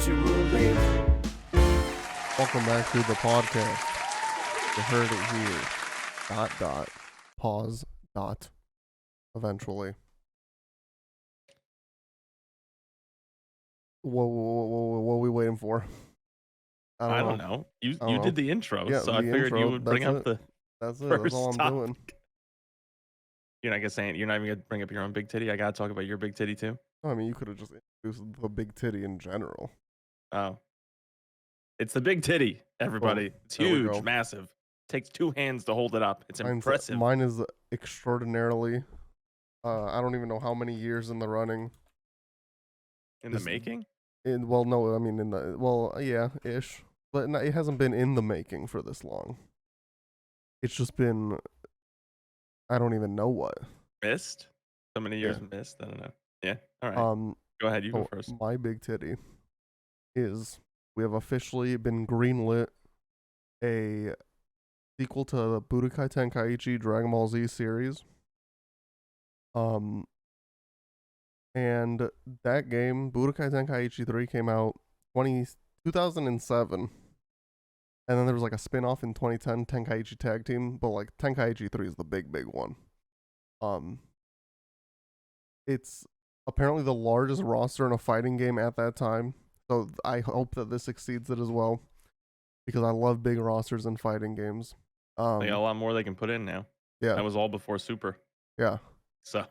BTotW. Welcome back to the podcast. You heard it here. Pause. Eventually. What are we waiting for? I don't know. You don't know. did the intro, Yeah, so the I figured intro, you would bring that's up the That's it. first That's all I'm topic. doing. You're not even gonna bring up your own big titty. I gotta talk about your big titty too. I mean, you could have just introduced the big titty in general. Oh, it's the big titty, everybody. It's there we huge, go. massive. Takes 2 hands to hold it up. It's impressive. Mine is extraordinarily. I don't even know how many years in the running. In the making? Yeah, ish. But no, it hasn't been in the making for this long. It's just been, I don't even know what. Missed? So many years missed? I don't know. Yeah, all right. Go ahead, you go first. My big titty is, we have officially been greenlit a sequel to the Budokai Tenkaichi Dragon Ball Z series. And that game, Budokai Tenkaichi 3, came out 2007. And then there was like a spin-off in 2010, Tenkaichi Tag Team, but like Tenkaichi 3 is the big one. It's apparently the largest roster in a fighting game at that time. So I hope that this exceeds it as well, because I love big rosters in fighting games. They got a lot more they can put in now. Yeah. That was all before Super. Yeah. So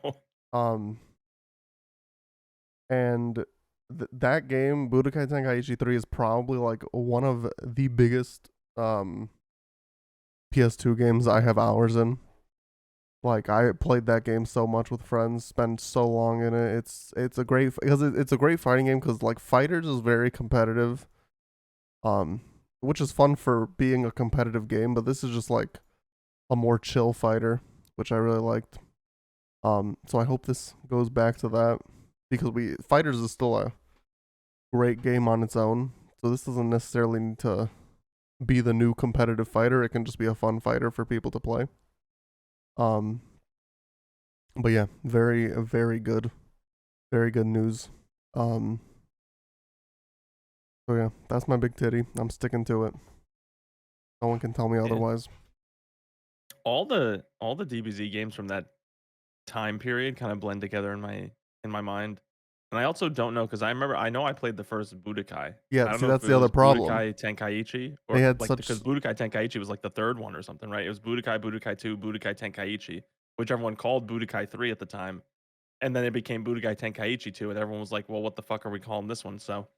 and that game, Budokai Tenkaichi 3, is probably like one of the biggest PS2 games I have hours in. Like, I played that game so much with friends, spent so long in it. It's a great fighting game, because like Fighters is very competitive, which is fun for being a competitive game, but this is just like a more chill fighter, which I really liked. So I hope this goes back to that, because Fighters is still a great game on its own. So this doesn't necessarily need to be the new competitive fighter. It can just be a fun fighter for people to play. But yeah, very good news. So yeah, that's my big titty. I'm sticking to it. No one can tell me otherwise. All the DBZ games from that time period kind of blend together in my mind. And I also don't know, because I know I played the first Budokai. Yeah, I don't see, know that's if the other problem. Budokai Tenkaichi, or They had like, because Budokai Tenkaichi was like the third one or something, right? It was Budokai 2, Budokai Tenkaichi, which everyone called Budokai 3 at the time. And then it became Budokai Tenkaichi 2, and everyone was like, well, what the fuck are we calling this one? So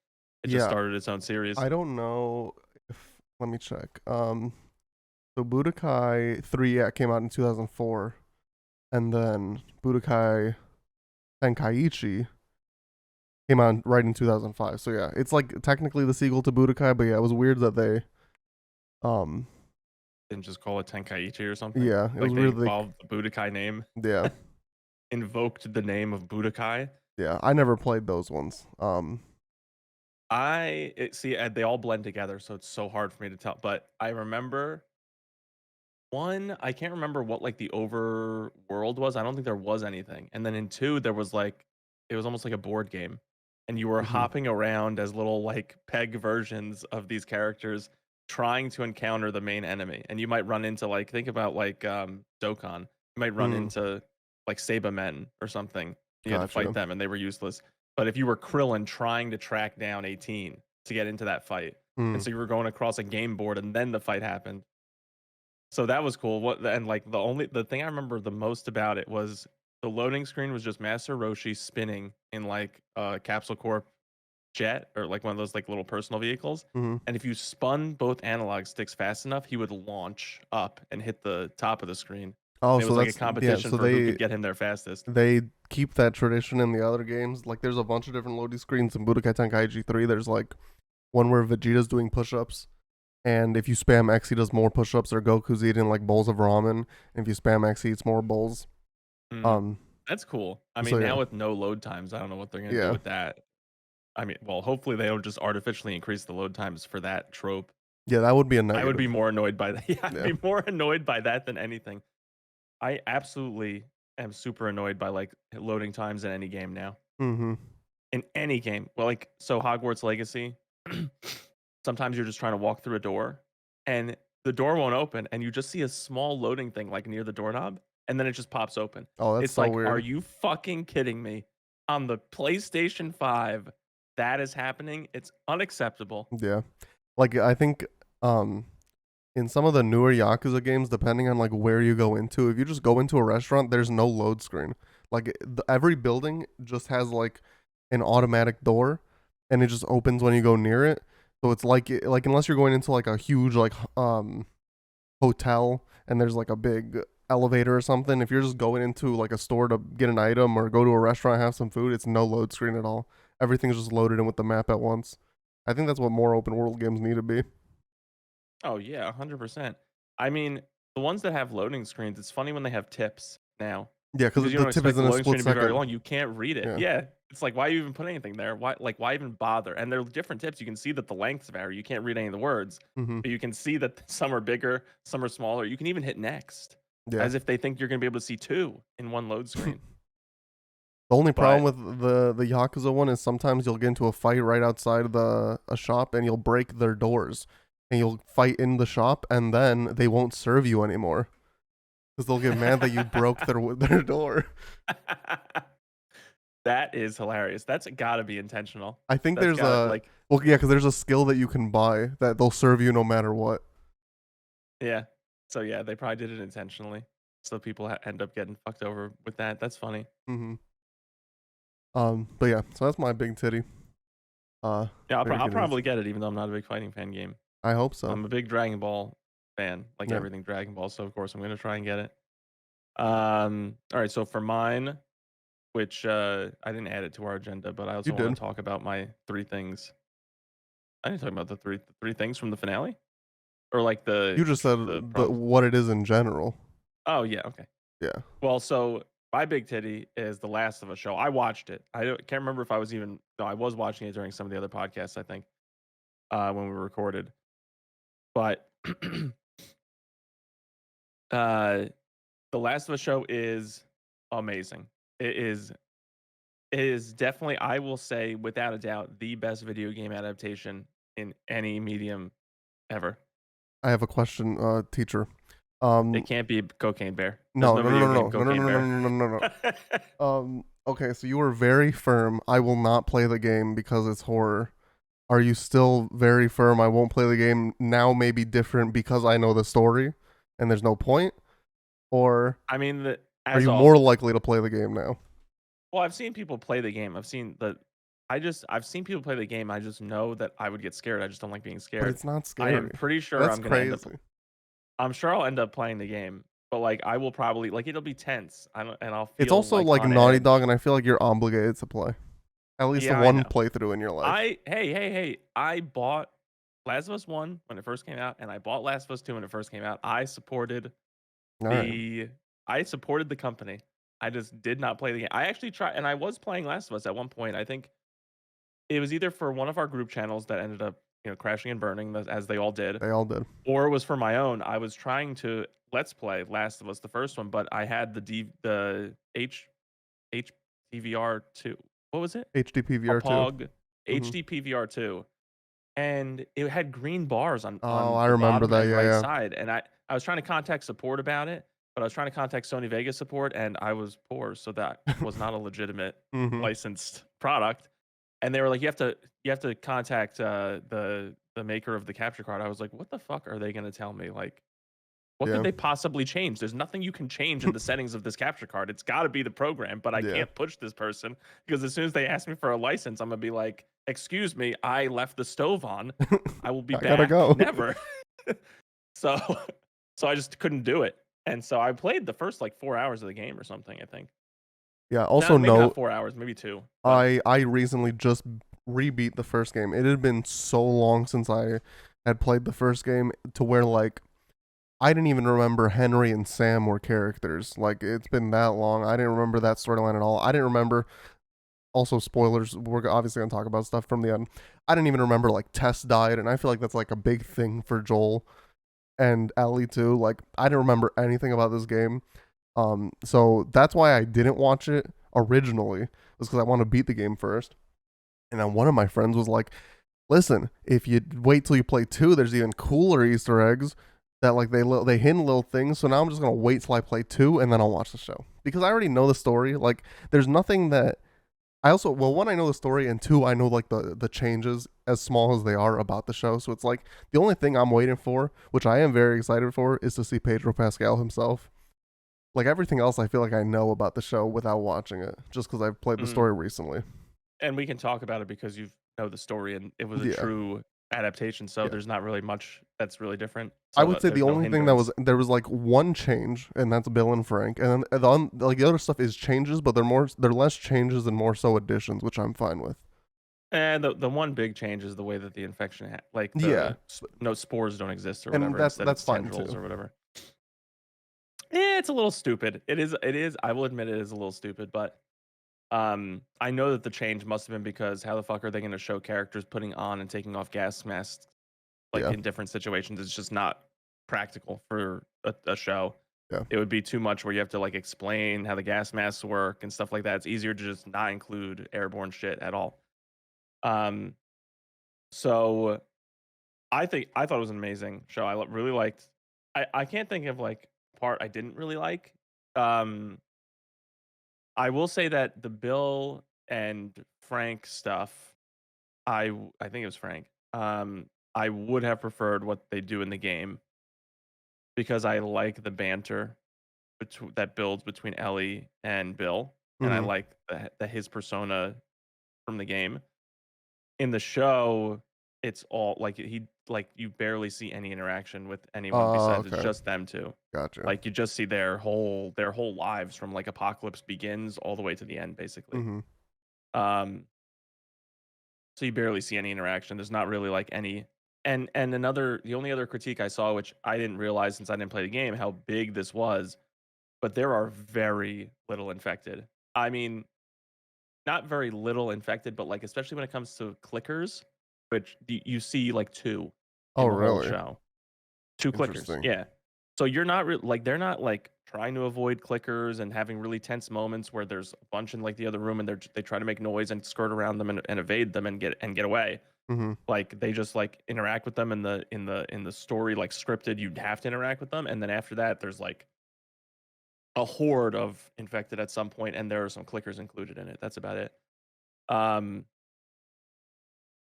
it just started its own series. I don't know if, let me check. So Budokai 3, came out in 2004, and then Budokai Tenkaichi came out right in 2005. So yeah, it's like technically the sequel to Budokai, but yeah, it was weird that they didn't just call it Tenkaichi or something. Yeah, it like was they weird. involved the Budokai name. Yeah. Invoked the name of Budokai. Yeah, I never played those ones. They all blend together, so it's so hard for me to tell. But I remember one, I can't remember what like the overworld was. I don't think there was anything. And then in 2, there was like, it was almost like a board game, and you were hopping around as little like peg versions of these characters, trying to encounter the main enemy. And you might run into, like, think about like Dokkan. You might run into like Sabermen or something. You had to fight them, and they were useless. But if you were Krillin trying to track down 18 to get into that fight, and so you were going across a game board, and then the fight happened. So that was cool. And like the thing I remember the most about it was the loading screen was just Master Roshi spinning in like a Capsule Corp jet, or like one of those like little personal vehicles. And if you spun both analog sticks fast enough, he would launch up and hit the top of the screen. Oh, it was so like that's a competition for who could get him there fastest. They keep that tradition in the other games. Like, there's a bunch of different loading screens in Budokai Tenkaichi 3. There's like one where Vegeta's doing push-ups, and if you spam X, he does more push-ups, or Goku's eating like bowls of ramen, and if you spam X, he eats more bowls. That's cool. I mean, now with no load times, I don't know what they're gonna do with that. I mean, well, hopefully they don't just artificially increase the load times for that trope. Yeah, that would be a negative. I would be more annoyed by that. Yeah, I'd be more annoyed by that than anything. I absolutely am super annoyed by like loading times in any game now. In any game. Well, like, so Hogwarts Legacy, sometimes you're just trying to walk through a door and the door won't open and you just see a small loading thing like near the doorknob and then it just pops open. Oh, that's It's so like, are weird. you fucking kidding me? On the PlayStation 5, that is happening. It's unacceptable. Yeah. Like I think um in some of the newer Yakuza games, depending on like where you go into, if you just go into a restaurant, there's no load screen. Like every building just has like an automatic door, and it just opens when you go near it. So it's like unless you're going into like a huge like hotel and there's like a big elevator or something, if you're just going into like a store to get an item or go to a restaurant have some food, it's no load screen at all. Everything's just loaded in with the map at once. I think that's what more open world games need to be. Oh yeah, 100%. I mean, the ones that have loading screens, it's funny when they have tips now Yeah, because because you the don't tip expect is the in a loading screen split to be very second. long. You can't read it. Yeah. Yeah, it's like why even put anything there? Why even bother? And they're different tips. You can see that the lengths vary. You can't read any of the words, Mm-hmm. but you can see that some are bigger, some are smaller. You can even hit next, Yeah. as if they think you're going to be able to see two in one load screen. The only problem But with the Yakuza one is sometimes you'll get into a fight right outside the a shop and you'll break their doors and you'll fight in the shop and then they won't serve you anymore because they'll get mad that you broke their door. that is hilarious. That's got to be intentional. I think That's there's got a like well yeah because there's a skill that you can buy that they'll serve you no matter what. yeah. So yeah, they probably did it intentionally. So people end up getting fucked over with that. That's funny. Mm-hmm. But yeah, so that's my big titty. Yeah, Very I'll good news. probably get it, even though I'm not a big fighting fan game. I hope so. I'm a big Dragon Ball fan, like Yeah, everything Dragon Ball. So of course I'm gonna try and get it. All right. So for mine, which I didn't add it to our agenda, but I you also want did. to talk about my three things. I didn't talk about the three things from the finale, or like You just said the the promo. what it is in general. Oh yeah, okay. Yeah, Well, so my big titty is the Last of Us show. I watched it. Can't remember if I was even. No, I was watching it during some of the other podcasts. I think when we recorded, but uh, the Last of Us show is amazing. It is. It is definitely, I will say, without a doubt, the best video game adaptation in any medium ever. I have a question, teacher. It Um, can't be Cocaine Bear. There's no, no no, no, video game no, no, no, Cocaine no, no, Bear. no, no, no, no. Okay, so you were very firm. I will not play the game because it's horror. Are you still very firm? I won't play the game now. May be different because I know the story, and there's no point. Or I mean, are as you a more likely to play the game now? well, I've seen people play the game. I've seen people play the game. I just know that I would get scared. I just don't like being But scared. it's not I am scary. pretty sure That's I'm gonna end up. crazy. I'm sure I'll end up playing the game, but like I will probably like it'll be tense. I don't, and I'll It's feel also like like on Naughty Dog, edge. and I feel like you're obligated to play at least Yeah, I one know. playthrough in your life. Hey! I bought Last of Us One when it first came out, and I bought Last of Us Two when it first came out. All right. the I supported the company. I just did not play the game. I actually tried, and I was playing Last of Us at one point. I think it was either for one of our group channels that ended up, crashing and burning as they all did, They all did. or it was for my own. I was trying to let's play Last of Us the first one, but I had the HDVR two. What was it? HD A PVR 2. Pog Mm-hmm. HD PVR two, and it had green bars Oh, on I the remember bottom that. and Yeah, right yeah. side, and I was trying to contact support about it, but I was trying to contact Sony Vegas support, and I was poor, so that was not a legitimate Mm-hmm. licensed product. And they were like, you have to contact the maker of the capture card. I was like, what the fuck are they gonna tell me? Like, what could Yeah. they possibly change? There's nothing you can change in the settings of this capture card. It's got to be the program, but I Yeah. can't push this person because as soon as they ask me for a license, I'm gonna be like, "Excuse me, I left the stove on. I will be I gotta back." go. Never. So, so I just couldn't do it, and so I played the first like 4 hours of the game or something. I think. Yeah. No, Also, maybe not note 4 hours, maybe two. But I recently just rebeat the first game. It had been so long since I had played the first game to where like I didn't even remember Henry and Sam were characters. Like it's been that long. I didn't remember that storyline at all. I didn't remember. Also, spoilers. We're obviously gonna talk about stuff from the end. I didn't even remember like Tess died, and I feel like that's like a big thing for Joel and Ellie too. Like I didn't remember anything about this game. So that's why I didn't watch it originally. Was because I want to beat the game first. And then one of my friends was like, Listen, if you wait till you play 2, there's even cooler Easter eggs that like they hint little things. So now I'm just gonna wait till I play 2 and then I'll watch the show because I already know the story. Like there's nothing that I also well one I know the story and two I know like the changes as small as they are about the show. So it's like the only thing I'm waiting for, which I am very excited for, is to see Pedro Pascal himself. Like everything else, I feel like I know about the show without watching it, just because I've played the Mm. story recently. And we can talk about it because you know the story and it was a Yeah, true adaptation. So yeah. there's not really much that's really different. I So would say the there's no only thing that was hindrance. there was like one change, and that's Bill and Frank, and then like the other stuff is changes, but they're less changes and more so additions, which I'm fine with. And the one big change is the way that the infection, like Yeah, no spores don't exist or and whatever. Instead, that's it's fine tendrils too. or whatever. It's a little stupid. It is. It is. I will admit it is a little stupid, but I know that the change must have been because how the fuck are they going to show characters putting on and taking off gas masks like Yeah, in different situations? It's just not practical for a show. yeah. It would be too much where you have to like explain how the gas masks work and stuff like that. It's easier to just not include airborne shit at all. Um, so I thought it was an amazing show. Really liked. I can't think of like part I didn't really like. Um, I will say that the Bill and Frank stuff, I think it was Frank. I would have preferred what they do in the game because I like the banter that builds between Ellie and Bill, and I Mm-hmm. like his persona from the game. In the show, it's all like you barely see any interaction with anyone besides it's Okay, just them two. gotcha. Like you just see their whole lives from like Apocalypse Begins all the way to the end, basically. Mm-hmm. Um, so you barely see any interaction. There's not really like any. And the only other critique I saw, which I didn't realize since I didn't play the game, how big this was, but there are very little infected. I mean, not very little infected, but like especially when it comes to clickers, which you see like two Oh, in the whole really? show. Two clickers, Interesting. yeah. So you're not like they're not like trying to avoid clickers and having really tense moments where there's a bunch in like the other room and they try to make noise and skirt around them and evade them and get away. Mm-hmm. Like they just like interact with them in the story like scripted. You'd have to interact with them, and then after that, there's like a horde of infected at some point, and there are some clickers included in it. That's about it. Um,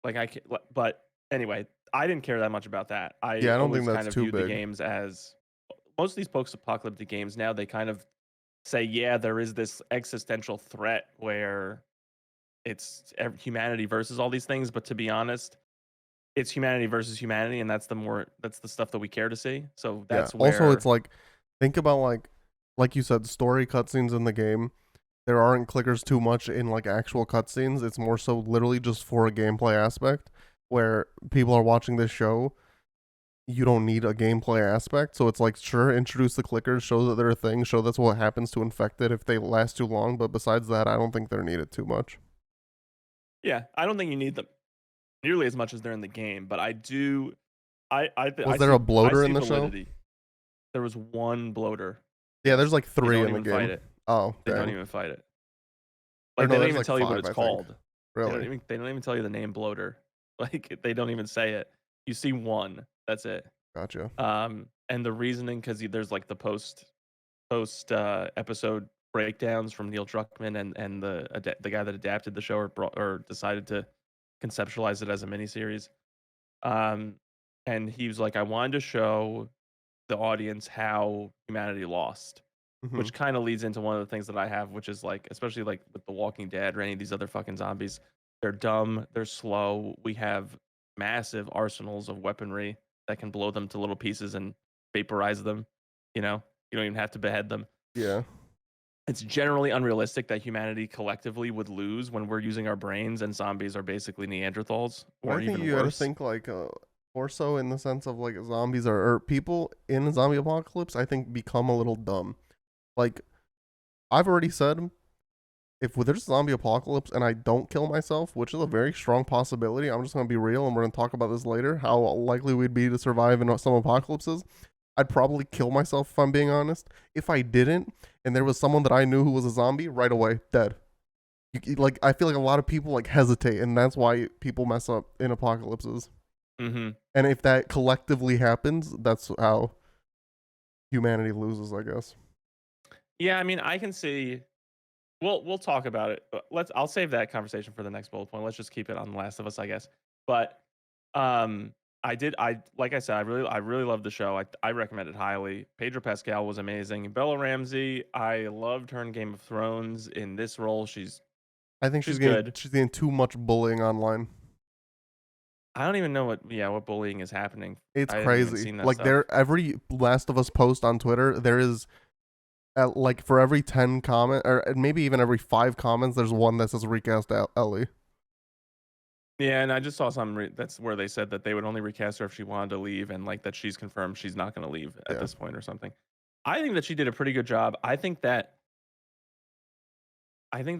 like but anyway, I didn't care that much about that. I Yeah, I don't think always kind that's of too viewed the big. games as most of these post-apocalyptic games now. They kind of say, yeah, there is this existential threat where it's humanity versus all these things. But to be honest, it's humanity versus humanity, and that's the stuff that we care to see. So Yeah. that's Also, it's where like think about like you said, story cutscenes in the game. There aren't clickers too much in like actual cutscenes. It's more so literally just for a gameplay aspect where people are watching this show. You don't need a gameplay aspect, so it's like sure, introduce the clickers, show that they're a thing, show that's what happens to infected if they last too long. But besides that, I don't think they're needed too much. yeah, I don't think you need them nearly as much as they're in the game, but I do. Was there a I bloater see in the show? validity. There was one bloater. Yeah, there's Yes, like they three don't in the even fight game. it. Oh, They don't dang. even fight it. Or Like they no, don't there's even like tell you what five, it's I think. called. Really? They don't even tell you the name bloater. Like they don't even say it. You see one. That's it. Gotcha. And the reasoning because there's like the post episode breakdowns from Neil Druckmann and the guy that adapted the show or decided to conceptualize it as a miniseries. Um, and he was like, I wanted to show the audience how humanity lost, Mm-hmm. which kind of leads into one of the things that I have, which is like, especially like with The Walking Dead or any of these other fucking zombies, they're dumb, they're slow. We have massive arsenals of weaponry that can blow them to little pieces and vaporize them. You know, you don't even have to behead them. Yeah. It's generally unrealistic that humanity collectively would lose when we're using our brains and zombies are basically Neanderthals I or think even you got to worse. think like more so in the sense of like zombies are or people in a zombie apocalypse. I think become a little dumb. Like I've already said, if there's a zombie apocalypse and I don't kill myself, which is a very strong possibility, I'm just gonna be real, and we're gonna talk about this later. How likely we'd be to survive in some apocalypses. I'd probably kill myself if I'm being honest. If I didn't, and there was someone that I knew who was a zombie, right away, dead. Like I feel like a lot of people like hesitate, and that's why people mess up in apocalypses. Mm-hmm. And if that collectively happens, that's how humanity loses, I guess. Yeah, I mean, I can see. We'll talk about it. But I'll save that conversation for the next bullet point. Let's just keep it on The Last of Us, I guess. But um, I like I said, I really love the show. I recommend it highly. Pedro Pascal was amazing. Bella Ramsey, I loved her in Game of Thrones. In this role, I think she's good. she's getting too much bullying online. I don't even know what bullying is happening. It's I haven't even crazy. seen that Like stuff. there, every Last of Us post on Twitter, there is like for every 10 comment, or maybe even every 5 comments, there's one that says recast Ellie. Yeah, and I just saw something that's where they said that they would only recast her if she wanted to leave, and like that she's confirmed she's not going to leave at Yeah, this point or something. I think that she did a pretty good job. I think that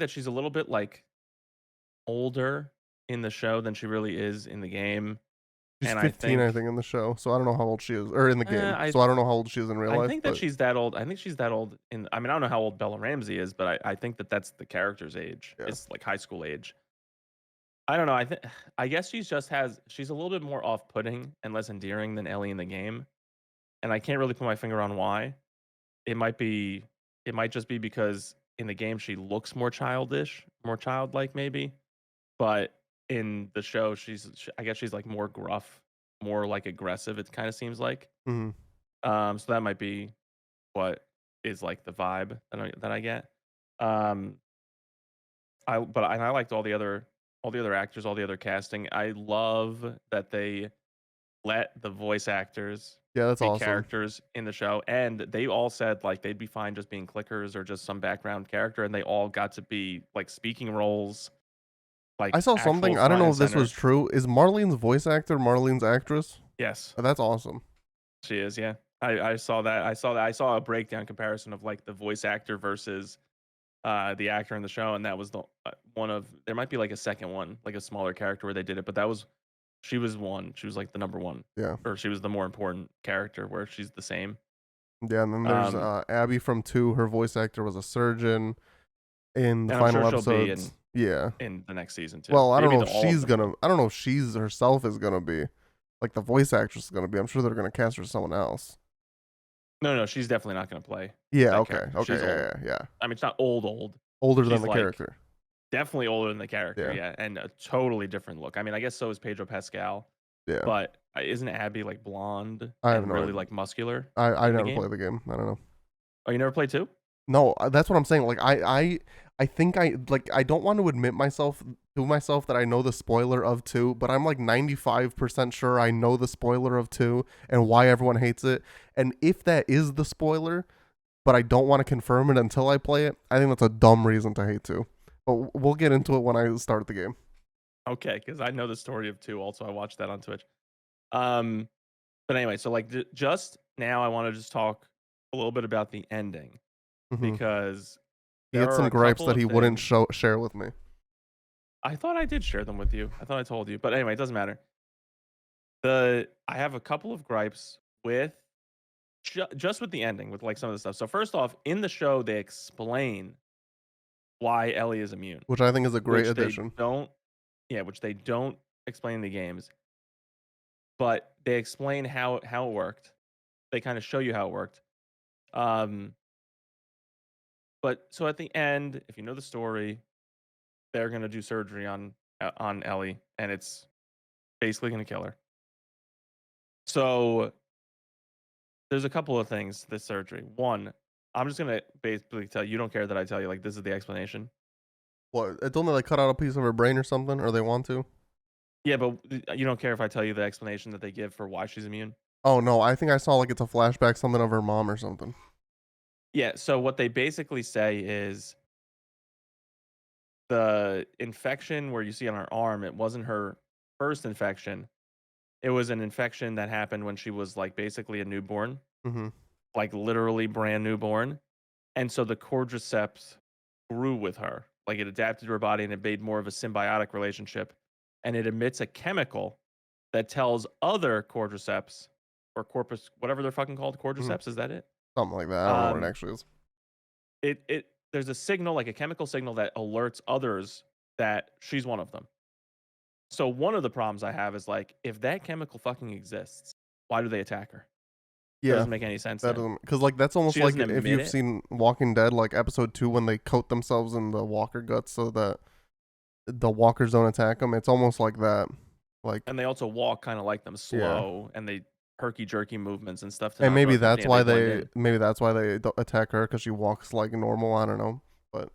she's a little bit like older in the show than she really is in the game, she's and I 15, I think think, in the show. So I don't know how old she is, or in the game. I So I don't know how old she is in real I life. think that But she's that old. I think she's that old in. I mean, I don't know how old Bella Ramsey is, but I think that that's the character's age. yeah, It's like high school age. I don't know. I guess she's a little bit more off-putting and less endearing than Ellie in the game, and I can't really put my finger on why. It might be it might just be because in the game she looks more childish, more childlike maybe, but in the show I guess she's like more gruff, more like aggressive. It kind of seems like. mm-hmm. So that might be what is like the vibe that I get. Um, I liked all the other actors, all the other casting. I love that they let the voice actors Yeah, that's be awesome. characters in the show, and they all said like they'd be fine just being clickers or just some background character, and they all got to be like speaking roles, I like saw actual something. I don't front know and if this was center. true. Is Marlene's voice actor Marlene's actress? Yes, That's awesome. she is. Yeah, I saw that. I saw a breakdown comparison of like the voice actor versus the actor in the show, and that was the one of there might be like a second one, like a smaller character where they did it, but that was she was one. She was like the number one, Yeah, or she was the more important character where she's the same. yeah. And then there's Um, Abby from 2. Her voice actor was a surgeon in the and I'm sure final she'll be episodes. in Yeah. in the next season too. Well, I don't Maybe know if all of she's them gonna. will. I don't know if she's herself is gonna be like the voice actress is gonna be. I'm sure they're gonna cast her as someone else. No, no, she's definitely not going to play Yeah. that Okay. character. Okay. She's Yeah. old. Yeah. Yeah. I mean, it's not old, old. Older than She's the like character. definitely older than the character, Yeah. yeah, and a totally different look. I mean, I guess so is Pedro Pascal, Yeah. but isn't Abby like blonde I have and no really idea. like muscular I in the never game? play the game. I don't know. Oh, you never played too? No, that's what I'm saying. Like I think I don't want to admit myself that I know the spoiler of 2, but I'm like 95% sure I know the spoiler of 2 and why everyone hates it. And if that is the spoiler, but I don't want to confirm it until I play it, I think that's a dumb reason to hate 2. But we'll get into it when I start the game. Okay, because I know the story of two. Also, I watched that on Twitch. Um, but anyway, so like just now, I want to just talk a little bit about the ending Hmm. because He there had are some a gripes couple that of he wouldn't things. share with me. I thought I did share them with you. I thought I told you, but anyway, it doesn't matter. I have a couple of gripes with just with the ending, with like some of the stuff. So first off, in the show, they explain why Ellie is immune, Which I think is a great which they addition. don't. Yeah, which they don't explain in the games, but they explain how it worked. They kind of show you how it worked. Um, but so at the end, if you know the story, they're gonna do surgery on Ellie, and it's basically gonna kill her. So there's a couple of things this surgery. One, I'm just gonna basically tell you. You don't care that I tell you like this is the explanation. What? Don't they like cut out a piece of her brain or something, or they want to? Yeah, but you don't care if I tell you the explanation that they give for why she's immune. Oh no, I think I saw like it's a flashback, something of her mom or something. Yeah. So what they basically say is the infection where you see on her arm, it wasn't her first infection. It was an infection that happened when she was like basically a newborn, Mm-hmm. like literally brand newborn. And so the cordyceps grew with her. Like it adapted to her body and it made more of a symbiotic relationship. And it emits a chemical that tells other cordyceps or corpus, whatever they're fucking called, Mm-hmm. cordyceps, is that it? Something like that. I don't know what it Um, actually is. it there's a signal, like a chemical signal that alerts others that she's one of them. So one of the problems I have is like, if that chemical fucking exists, why do they attack her? That Yeah, doesn't make any sense that then. doesn't because like that's almost She like doesn't if emit you've it, seen Walking Dead, like episode 2 when they coat themselves in the walker guts so that the walkers don't attack them. It's almost like that. Like and they also walk kind of like them, yeah, slow, and they herky jerky movements and stuff to and not draw company, and they blend in. maybe that's why they don't attack her because she walks like normal. I don't know, but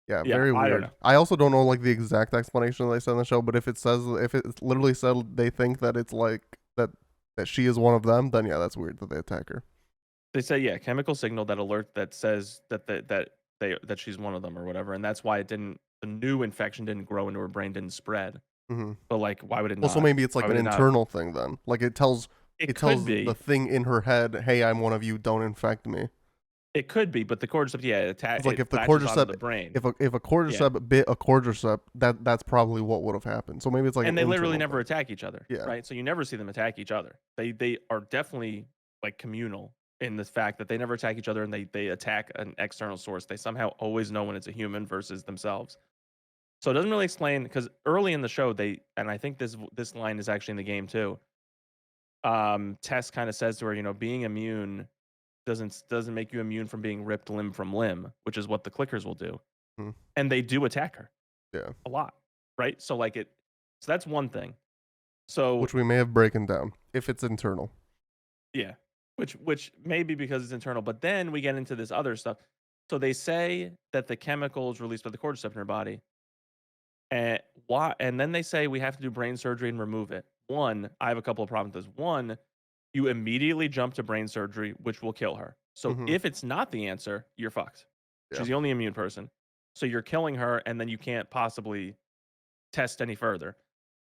yeah, Yeah, very I don't weird. know. I also don't know like the exact explanation they said in the show, but if it's literally said they think that it's like that she is one of them, then yeah, that's weird that they attack her. They say, yeah, chemical signal that alert that says that she's one of them or whatever, and that's why the new infection didn't grow into her brain, didn't spread. Mm-hmm. But like, why would it Well, so not? maybe it's Why like an would it not? internal thing then. Like It it could tells the be. thing in her head, "Hey, I'm one of you. Don't infect me." It could be, but the cordyceps, yeah, It's like it if the latches onto cordyceps, the brain. if a Yeah. cordyceps bit a cordyceps, that's probably what would have happened. So maybe it's like an And they literally internal never thing. attack each other, Yeah, right? So you never see them attack each other. They are definitely like communal in the fact that they never attack each other and they attack an external source. They somehow always know when it's a human versus themselves. So it doesn't really explain because early in the show and I think this line is actually in the game too. Tess kind of says to her, being immune doesn't make you immune from being ripped limb from limb, which is what the clickers will do. hmm, And they do attack her yeah. a lot, right? So that's one thing. So Which we may have broken down if it's internal. yeah, which may be because it's internal, but then we get into this other stuff. So they say that the chemicals released by the cordyceps in her body, and why? And then they say we have to do brain surgery and remove it. One, I have a couple of problems with this. One, you immediately jump to brain surgery, which will kill her. So Mm-hmm. if it's not the answer, you're fucked. Yeah, She's the only immune person. So you're killing her, and then you can't possibly test any further.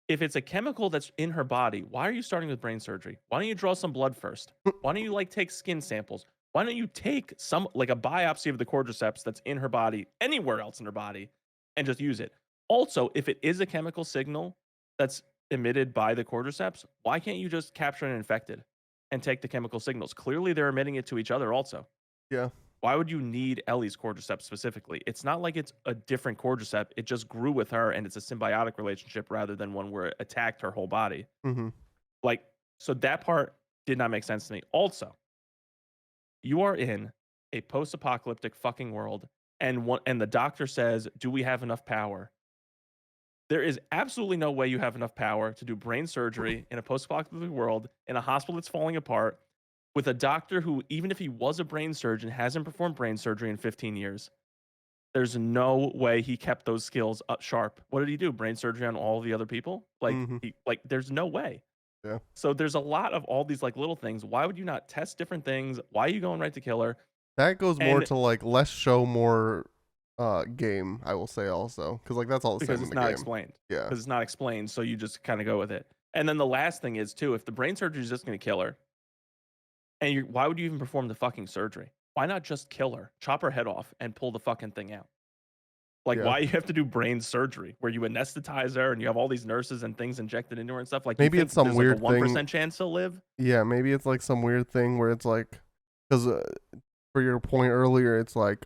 If it's a chemical that's in her body, why are you starting with brain surgery? Why don't you draw some blood first? Why don't you like take skin samples? Why don't you take some like a biopsy of the cordyceps that's in her body, anywhere else in her body, and just use it? Also, if it is a chemical signal that's emitted by the cordyceps, why can't you just capture an infected and take the chemical signals? Clearly, they're emitting it to each other also. yeah, Why would you need Ellie's cordyceps specifically? It's not like it's a different cordyceps. It just grew with her and it's a symbiotic relationship rather than one where it attacked her whole body. mm-hmm. Like, so that part did not make sense to me. Also, you are in a post-apocalyptic fucking world, and the doctor says, "Do we have enough power?" There is absolutely no way you have enough power to do brain surgery in a post-apocalyptic world in a hospital that's falling apart with a doctor who, even if he was a brain surgeon, hasn't performed brain surgery in 15 years. There's no way he kept those skills up sharp. What did he do? Brain surgery on all the other people? Mm-hmm. There's no way. Yeah. So there's a lot of all these like little things. Why would you not test different things? Why are you going right to kill her? That goes more And to like less show, more game. I will say also because like that's all the because same in it's the not game. explained. Yeah, Because it's not explained, so you just kind of go with it. And then the last thing is too, if the brain surgery is just going to kill her, and why would you even perform the fucking surgery? Why not just kill her, chop her head off, and pull the fucking thing out? Like, yeah. why you have to do brain surgery where you anesthetize her and you have all these nurses and things injected into her and stuff? Like, you Maybe it's think some there's like a weird thing. 1% chance to live? Yeah, maybe it's like some weird thing where it's like because for your point earlier, it's like,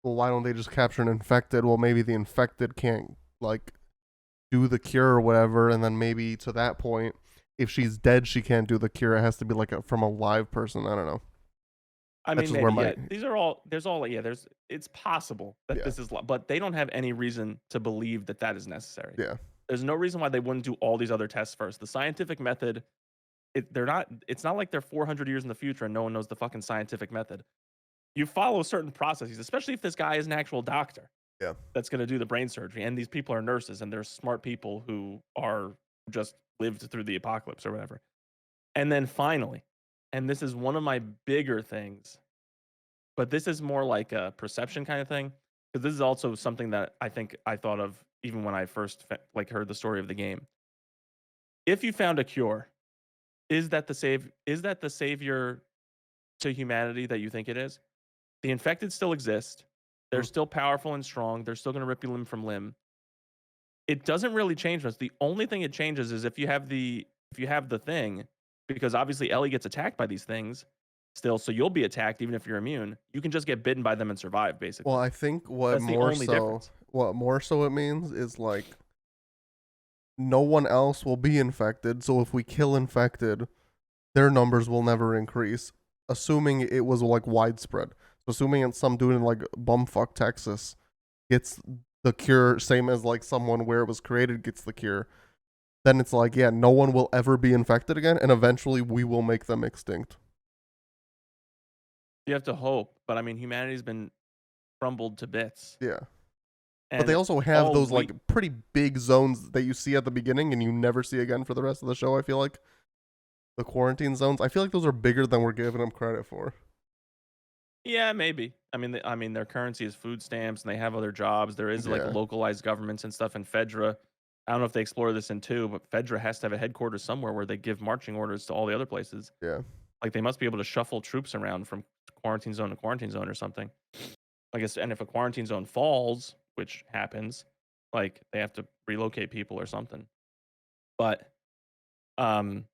well, why don't they just capture an infected? Well, maybe the infected can't like do the cure or whatever, and then maybe to that point, if she's dead, she can't do the cure. It has to be like from a live person. I don't know. I That's mean, just where maybe, my yeah. It's possible that yeah, but they don't have any reason to believe that that is necessary. yeah, There's no reason why they wouldn't do all these other tests first. The scientific method, it's not like they're 400 years in the future and no one knows the fucking scientific method. You follow certain processes, especially if this guy is an actual doctor yeah. that's going to do the brain surgery. And these people are nurses and they're smart people who are just lived through the apocalypse or whatever. And then finally, and this is one of my bigger things, but this is more like a perception kind of thing. Because this is also something that I think I thought of even when I first like heard the story of the game. If you found a cure, is that the savior to humanity that you think it is? The infected still exist. They're Mm. still powerful and strong. They're still going to rip you limb from limb. It doesn't really change much. The only thing it changes is if you have the thing, because obviously Ellie gets attacked by these things. still, so you'll be attacked even if you're immune. You can just get bitten by them and survive, Well, basically. I think That's the only difference. what more so it means is like no one else will be infected. So if we kill infected, their numbers will never increase, assuming it was like widespread. So assuming it's some dude in like bumfuck Texas gets the cure, same as like someone where it was created gets the cure, then it's like, yeah, no one will ever be infected again, and eventually we will make them extinct. You have to hope, but I mean, humanity's been crumbled to bits, Yeah. But they and also have all those we like pretty big zones that you see at the beginning and you never see again for the rest of the show, I feel like. The quarantine zones, I feel like those are bigger than we're giving them credit for. Yeah, maybe. I mean, their currency is food stamps, and they have other jobs. There is like Yeah. localized governments and stuff in Fedra. I don't know if they explore this in two, but Fedra has to have a headquarters somewhere where they give marching orders to all the other places. Yeah. Like they must be able to shuffle troops around from quarantine zone to quarantine zone or something. I guess, and if a quarantine zone falls, which happens, like they have to relocate people or something. But um,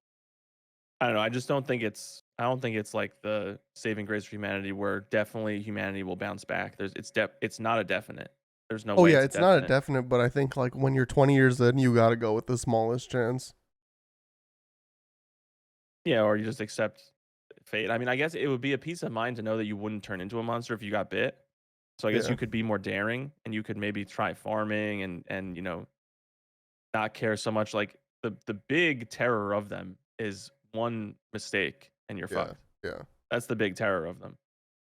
I don't know. I just don't think it's. I don't think it's like the saving grace for humanity, where definitely humanity will bounce back. It's not a definite. There's no Oh way yeah, it's a it's not a definite. definite, but I think like when you're 20 years in, you got to go with the smallest chance. Yeah, or you just accept fate. I mean, I guess it would be a peace of mind to know that you wouldn't turn into a monster if you got bit. So I guess Yeah. you could be more daring, and you could maybe try farming and not care so much. Like the big terror of them is one mistake and you're Yeah. fucked. Yeah. That's the big terror of them.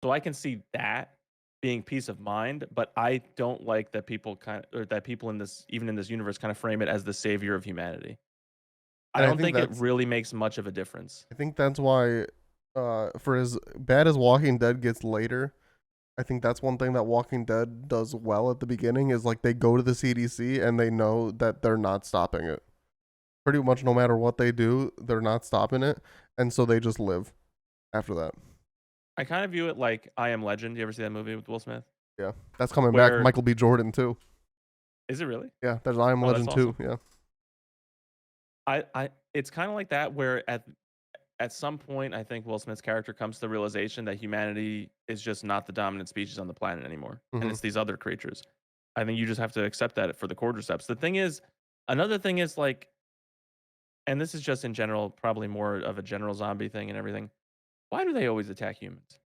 So I can see that being peace of mind, but I don't like that people that people in this, even in this universe, kind of frame it as the savior of humanity. I And don't think it really makes much of a difference. I think that's why for as bad as Walking Dead gets later, I think that's one thing that Walking Dead does well at the beginning is like they go to the CDC and they know that they're not stopping it. Pretty much no matter what they do, they're not stopping it, and so they just live after that. I kind of view it like I Am Legend. You ever see that movie with Will Smith? Yeah. That's coming back. Where Michael B. Jordan too. is it really? Yeah, there's I Am Oh, that's Legend too. awesome. Yeah. I it's kind of like that where at some point I think Will Smith's character comes to the realization that humanity is just not the dominant species on the planet anymore, and Mhm. it's these other creatures. I think you just have to accept that for the cordyceps. The thing is, another thing is like, and this is just in general, probably more of a general zombie thing and everything. Why do they always attack humans?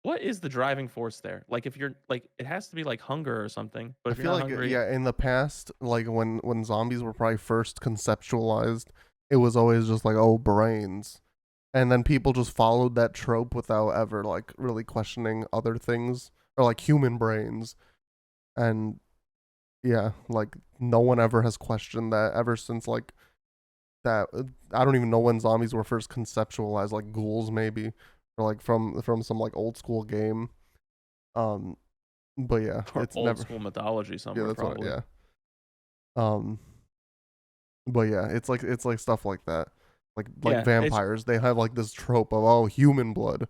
What is the driving force there? Like, if you're like, it has to be like hunger or something. But I if you're feel not like hungry, yeah, in the past, like when zombies were probably first conceptualized, it was always just like oh brains, and then people just followed that trope without ever like really questioning other things or like human brains, and yeah, like no one ever has questioned that ever since like that. I don't even know when zombies were first conceptualized, like ghouls maybe, or like from some like old school game. Um, but yeah, or it's old never. school mythology Yeah, somewhere, that's what. probably. Yeah. Um, but yeah, it's like stuff like that. Like Yeah, vampires, they have like this trope of oh human blood,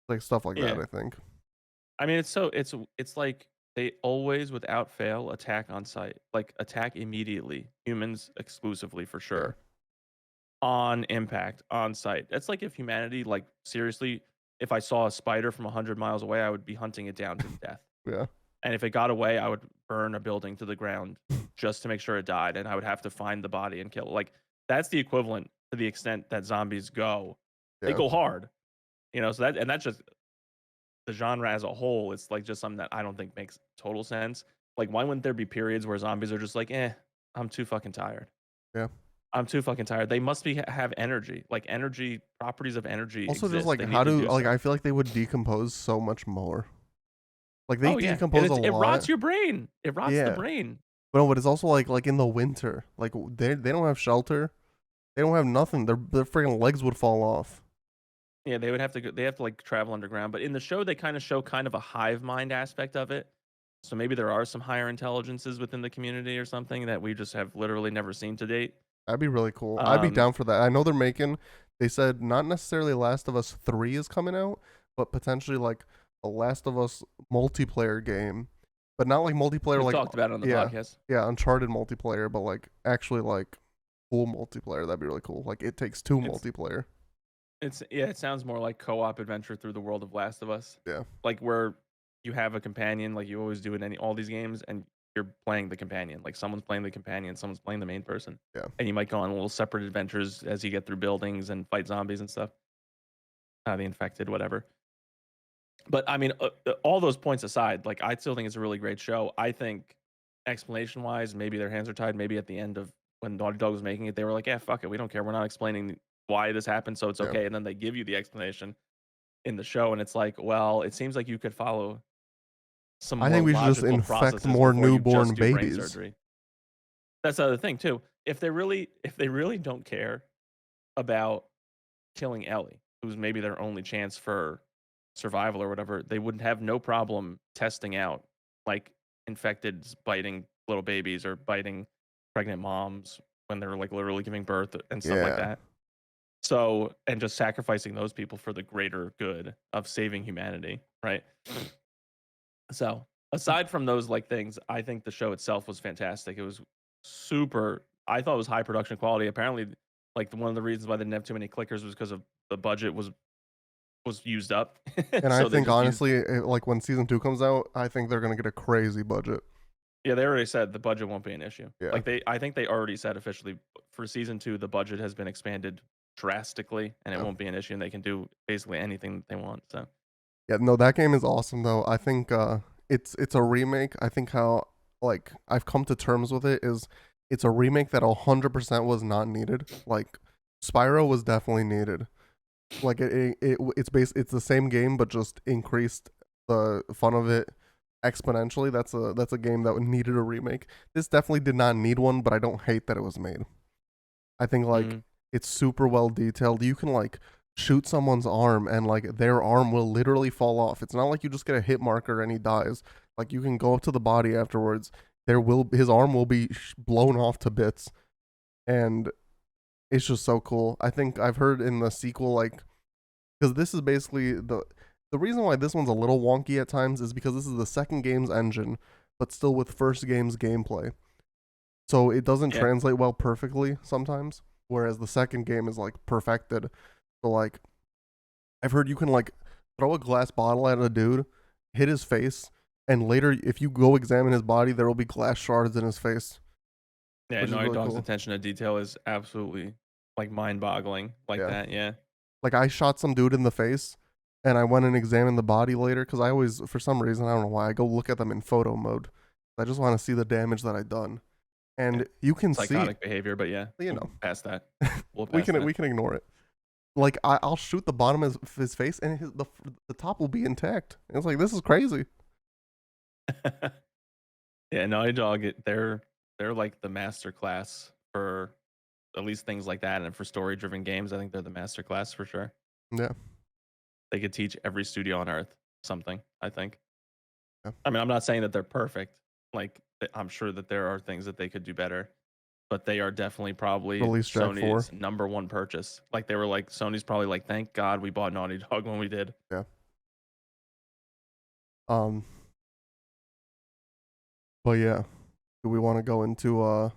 like stuff like that. yeah. I think. I mean, it's like they always, without fail, attack on sight. Like attack immediately. Humans exclusively for Yeah, sure. On impact, on sight. That's like if humanity, like seriously, if I saw a spider from 100 miles away, I would be hunting it down to death. yeah, And if it got away, I would burn a building to the ground just to make sure it died, and I would have to find the body and kill it. Like that's the equivalent to the extent that zombies go. They yeah. go hard, So that's just the genre as a whole. It's like just something that I don't think makes total sense. Like, why wouldn't there be periods where zombies are just like, I'm too fucking tired. Yeah. I'm too fucking tired. They must have energy. Like energy properties of energy Also, just exist. like They how need to do do like so. I feel like they would decompose so much more. Like they Oh yeah, and decompose a it rots lot. your brain. It rots the Yeah, brain. but no, but it's also like in the winter, like they don't have shelter. They don't have nothing. Their freaking legs would fall off. Yeah, they would have to go, they have to like travel underground. But in the show, they kind of show kind of a hive mind aspect of it. So maybe there are some higher intelligences within the community or something that we just have literally never seen to date. That'd be really cool. I'd be Um, down for that. I know they're making. They said not necessarily Last of Us 3 is coming out, but potentially like a Last of Us multiplayer game, but not like multiplayer we've like talked about it on the yeah, podcast. yeah, Uncharted multiplayer, but like actually like full multiplayer. That'd be really cool. Like It Takes Two It's multiplayer. it sounds more like co-op adventure through the world of Last of Us. Yeah. Like where you have a companion like you always do in all these games and you're playing the companion. Like someone's playing the companion, someone's playing the main person. Yeah. And you might go on little separate adventures as you get through buildings and fight zombies and stuff. The infected, whatever. But I mean, all those points aside, like I still think it's a really great show. I think explanation wise, maybe their hands are tied. Maybe at the end of when Naughty Dog was making it, they were like, "Yeah, fuck it, we don't care. We're not explaining why this happened, so it's Yeah. okay." And then they give you the explanation in the show, and it's like, well, it seems like you could follow some I more think we should just logical infect processes more before you just newborn do brain babies. surgery. That's the other thing too. If they really don't care about killing Ellie, who's maybe their only chance for survival or whatever, they would have no problem testing out like infected biting little babies or biting pregnant moms when they're like literally giving birth and stuff like Yeah. that. So, and just sacrificing those people for the greater good of saving humanity, right? So, aside from those like things, I think the show itself was fantastic. It was super. I thought it was high production quality. Apparently, like one of the reasons why they didn't have too many clickers was because of the budget was used up. And I So they think just used. honestly, like when season 2 comes out, I think they're gonna get a crazy budget. Yeah, they already said the budget won't be an issue. Yeah. Like I think they already said officially for season 2 the budget has been expanded drastically and it Yeah. won't be an issue and they can do basically anything that they want. So Yeah, no, that game is awesome though. I think it's a remake. I think how like I've come to terms with it is it's a remake that 100% was not needed. Like Spyro was definitely needed. Like it's the same game but just increased the fun of it exponentially. That's a game that needed a remake. This definitely did not need one, but I don't hate that it was made. I think like mm, it's super well detailed. You can like shoot someone's arm and like their arm will literally fall off. It's not like you just get a hit marker and he dies. Like you can go up to the body afterwards. His arm will be blown off to bits, and it's just so cool. I think I've heard in the sequel like because this is basically the reason why this one's a little wonky at times is because this is the second game's engine, but still with first game's gameplay. So it doesn't yeah. translate well perfectly sometimes, whereas the second game is like perfected. So like I've heard you can like throw a glass bottle at a dude, hit his face, and later if you go examine his body, there will be glass shards in his face, Yeah, which is Naughty really Dog's cool. attention to detail is absolutely like mind-boggling like Yeah. that. Yeah. Like I shot some dude in the face and I went and examined the body later because I always for some reason, I don't know why, I go look at them in photo mode. I just want to see the damage that I done. Yeah. And you can see, Psychotic behavior, but yeah, you we'll know, pass that. We'll we pass can that. we can ignore it. Like I'll shoot the bottom of his face and the top will be intact. And it's like this is crazy. Yeah, Naughty Dog, they're like the master class for at least things like that, and for story-driven games, I think they're the master class for sure. Yeah, They could teach every studio on earth something, I think. yeah. I mean, I'm not saying that they're perfect. Like, I'm sure that there are things that they could do better, but they are definitely probably Release Jack 4. Sony's number one purchase. Like, they were like, Sony's probably like, thank God we bought Naughty Dog when we did. Yeah. Um. But yeah, do we want to go into Yeah,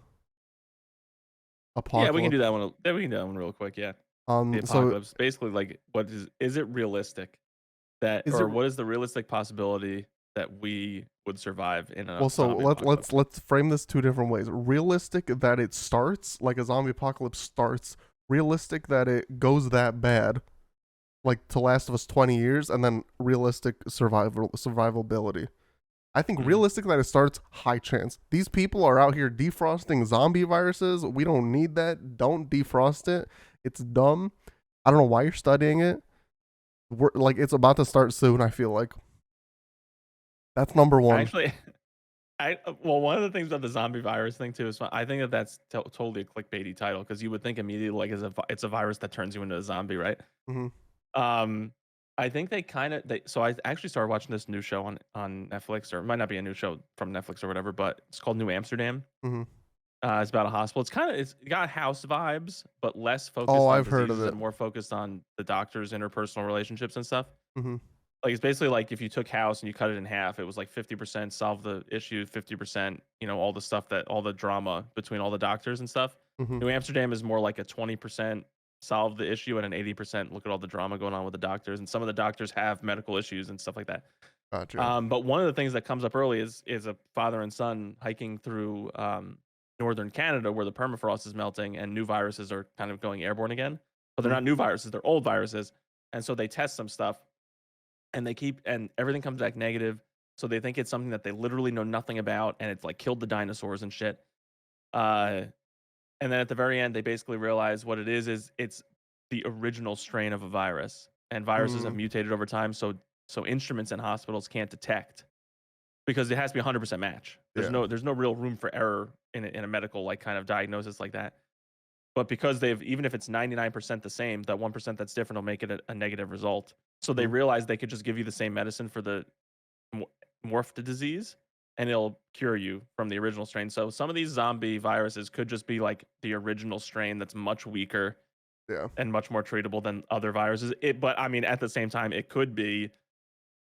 we can do apocalypse? that one. Yeah, we can do that one real quick. Yeah, the So apocalypse. Basically, like, what is it realistic that, is it or what is the realistic possibility that we would survive in a well? So zombie apocalypse? let's frame this two different ways. Realistic that it starts like a zombie apocalypse starts. Realistic that it goes that bad, like to Last of Us 20 years, and then realistic survivability. I think Mm. realistic that it starts high chance. These people are out here defrosting zombie viruses. We don't need that. Don't defrost it. It's dumb. I don't know why you're studying it. Like it's about to start soon. I feel like that's number one. Actually, well, one of the things about the zombie virus thing too is I think that that's totally a clickbaity title because you would think immediately like it's a virus that turns you into a zombie, right? Mm-hmm. Um, I think they kind of they. So I actually started watching this new show on Netflix, or it might not be a new show from Netflix or whatever, but it's called New Amsterdam. Mm-hmm. It's about a hospital. It's got house vibes, but less Oh, focused on I've heard of diseases it. and more focused on the doctor's interpersonal relationships and stuff. Mm-hmm. Like it's basically like if you took house and you cut it in half, it was like 50% solve the issue, 50%, all the stuff that all the drama between all the doctors and stuff. Mm-hmm. New Amsterdam is more like a 20%. solve the issue, and an 80% look at all the drama going on with the doctors. And some of the doctors have medical issues and stuff like that. Gotcha. But one of the things that comes up early is a father and son hiking through northern Canada where the permafrost is melting and new viruses are kind of going airborne again. But they're Mm, not new viruses; they're old viruses. And so they test some stuff, and everything comes back negative. So they think it's something that they literally know nothing about, and it's like killed the dinosaurs and shit. Uh, and then at the very end, they basically realize what it is it's the original strain of a virus, and viruses have mm, mutated over time. So instruments in hospitals can't detect because it has to be 100% match. yeah. There's no real room for error in a medical like kind of diagnosis like that. But because they've even if it's 99% the same, that 1% that's different will make it a negative result. So they Mm, realize they could just give you the same medicine for the morphed disease and it'll cure you from the original strain. So some of these zombie viruses could just be like the original strain that's much weaker yeah. and much more treatable than other viruses. But I mean, at the same time, it could be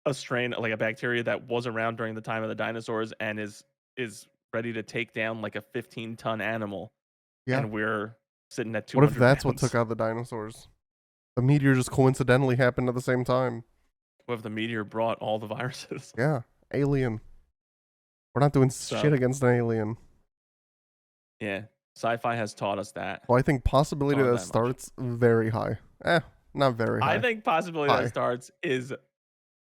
a strain like a bacteria that was around during the time of the dinosaurs and is ready to take down like a 15-ton animal, Yeah. and we're sitting at What if 200 that's what took pounds. out the dinosaurs? The meteor just coincidentally happened at the same time. What if the meteor brought all the viruses? Yeah. Alien. We're not doing shit So against an alien. yeah, sci-fi has taught us that. Well, I think possibility Taught us that that much. starts very high. Not very I high. think possibility that High. starts is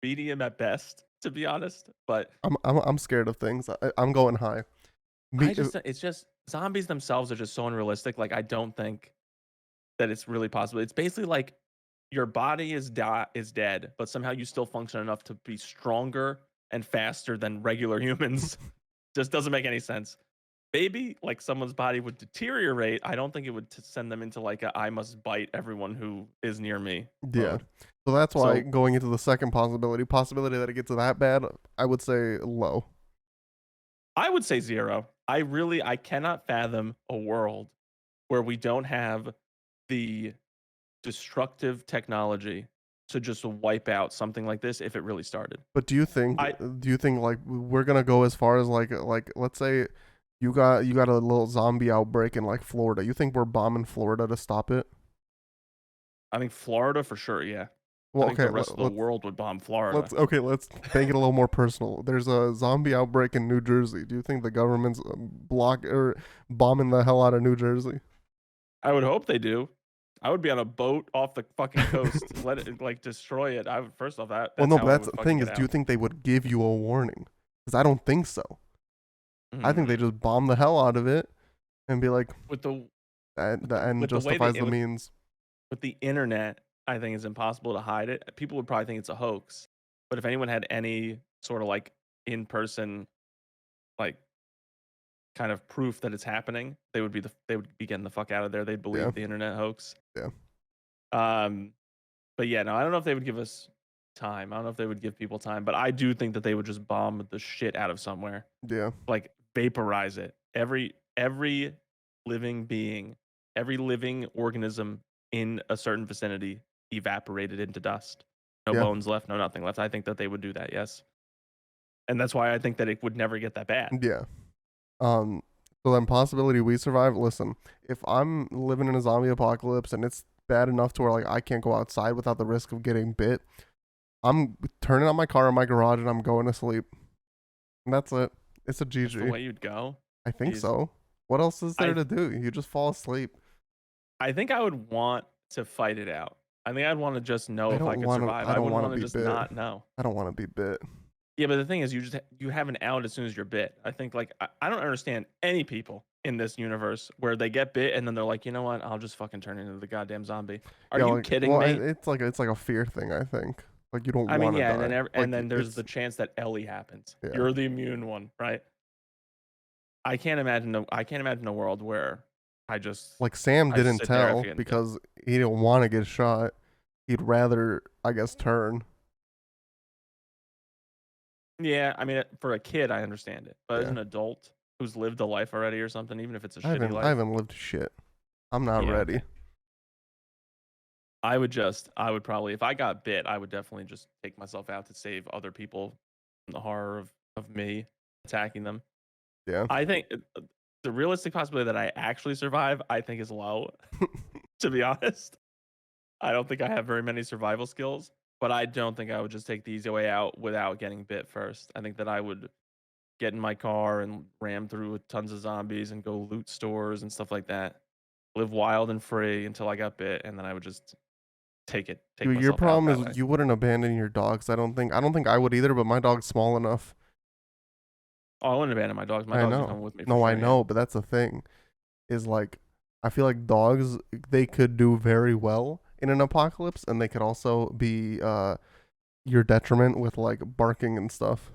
medium at best, to be honest. But I'm scared of things. I'm going high. Me, it's just zombies themselves are just so unrealistic. Like I don't think that it's really possible. It's basically like your body is dead, but somehow you still function enough to be stronger and faster than regular humans. Just doesn't make any sense. Maybe like someone's body would deteriorate. I don't think it would send them into like a I must bite everyone who is near me yeah. mode. So that's why So going into the second possibility that it gets that bad, I would say low. I would say zero. I cannot fathom a world where we don't have the destructive technology to just wipe out something like this if it really started. But I do you think like we're gonna go as far as like let's say you got a little zombie outbreak in like Florida. You think we're bombing Florida to stop it? I think Florida for sure, yeah. I Well, think okay, the rest of the world would bomb Florida. let's make it a little more personal. There's a zombie outbreak in New Jersey. Do you think the government's block or bombing the hell out of New Jersey? I would hope they do. I would be on a boat off the fucking coast, let it like destroy it. I would first off Well, that's no, but how I that's would the fucking thing get is, do you out. think they would give you a warning? Because I don't think so. I think they Mm. just bomb the hell out of it and be like, With the the end with the way that justifies the means. with the internet, I think it's impossible to hide it. People would probably think it's a hoax. But if anyone had any sort of like in person like kind of proof that it's happening, they would be getting the fuck out of there. They'd Yeah, believe the internet hoax. yeah, Um, but yeah, no, I don't know if they would give us time. I don't know if they would give people time, but I do think that they would just bomb the shit out of somewhere, yeah, like vaporize it. Every living being, every living organism in a certain vicinity evaporated into dust. No yeah, bones left, no nothing left. I think that they would do that, yes. And that's why I think that it would never get that bad. yeah. Um, so then possibility we survive. Listen, if I'm living in a zombie apocalypse and it's bad enough to where like I can't go outside without the risk of getting bit, I'm turning on my car in my garage and I'm going to sleep. And that's it. It's a That's the GG. way you'd go. I think Jeez. so. What else is there I to do? You just fall asleep. I think I would want to fight it out. I think I'd want to just know I if I don't could want to. survive. I I don't wouldn't want to want to be just bit. not know. I don't want to be bit. Yeah, but the thing is, you have an out as soon as you're bit. I think like I don't understand any people in this universe where they get bit and then they're like, you know what? I'll just fucking turn into the goddamn zombie. Are Yeah, you like kidding well, me? it's like a fear thing. I think like you don't I mean, want to yeah, and die. and Like then there's it's the chance that Ellie happens. yeah. You're the immune one, right? I can't imagine a world where Like Sam I just didn't sit there after tell getting bit. because he didn't want to get shot. He'd rather, I guess, turn. Yeah, I mean, for a kid, I understand it, but as Yeah. an adult who's lived a life already or something, even if it's a I shitty haven't I life, haven't lived shit. I'm not yeah, ready. okay. I would probably, if I got bit, I would definitely just take myself out to save other people from the horror of me attacking them. Yeah. I think the realistic possibility that I actually survive, I think is low. to be honest. I don't think I have very many survival skills, but I don't think I would just take the easy way out without getting bit first. I think that I would get in my car and ram through with tons of zombies and go loot stores and stuff like that. Live wild and free until I got bit, and then I would just take Dude, your myself out problem that way. is you wouldn't abandon your dogs. I don't think I would either, but my dog's small enough. Oh, I wouldn't abandon my dogs. My I dogs are know. coming with me for No, I sure. Yeah. know, but that's the thing. Is like I feel like dogs they could do very well in an apocalypse and they could also be your detriment with like barking and stuff.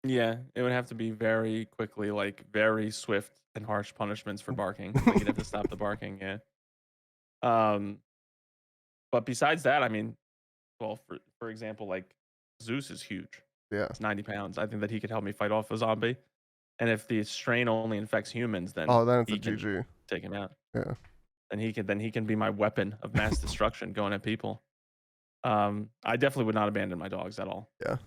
Yeah, it would have to be very quickly, like very swift and harsh punishments for barking. Like you'd have to stop the barking. Yeah. Um, but besides that, I mean, well, for example, like Zeus is huge. Yeah. It's 90 pounds. I think that he could help me fight off a zombie. And if the strain only infects humans, then Oh, then it's a he can GG. take him out. Yeah. Then he can be my weapon of mass destruction going at people. I definitely would not abandon my dogs at all. Yeah.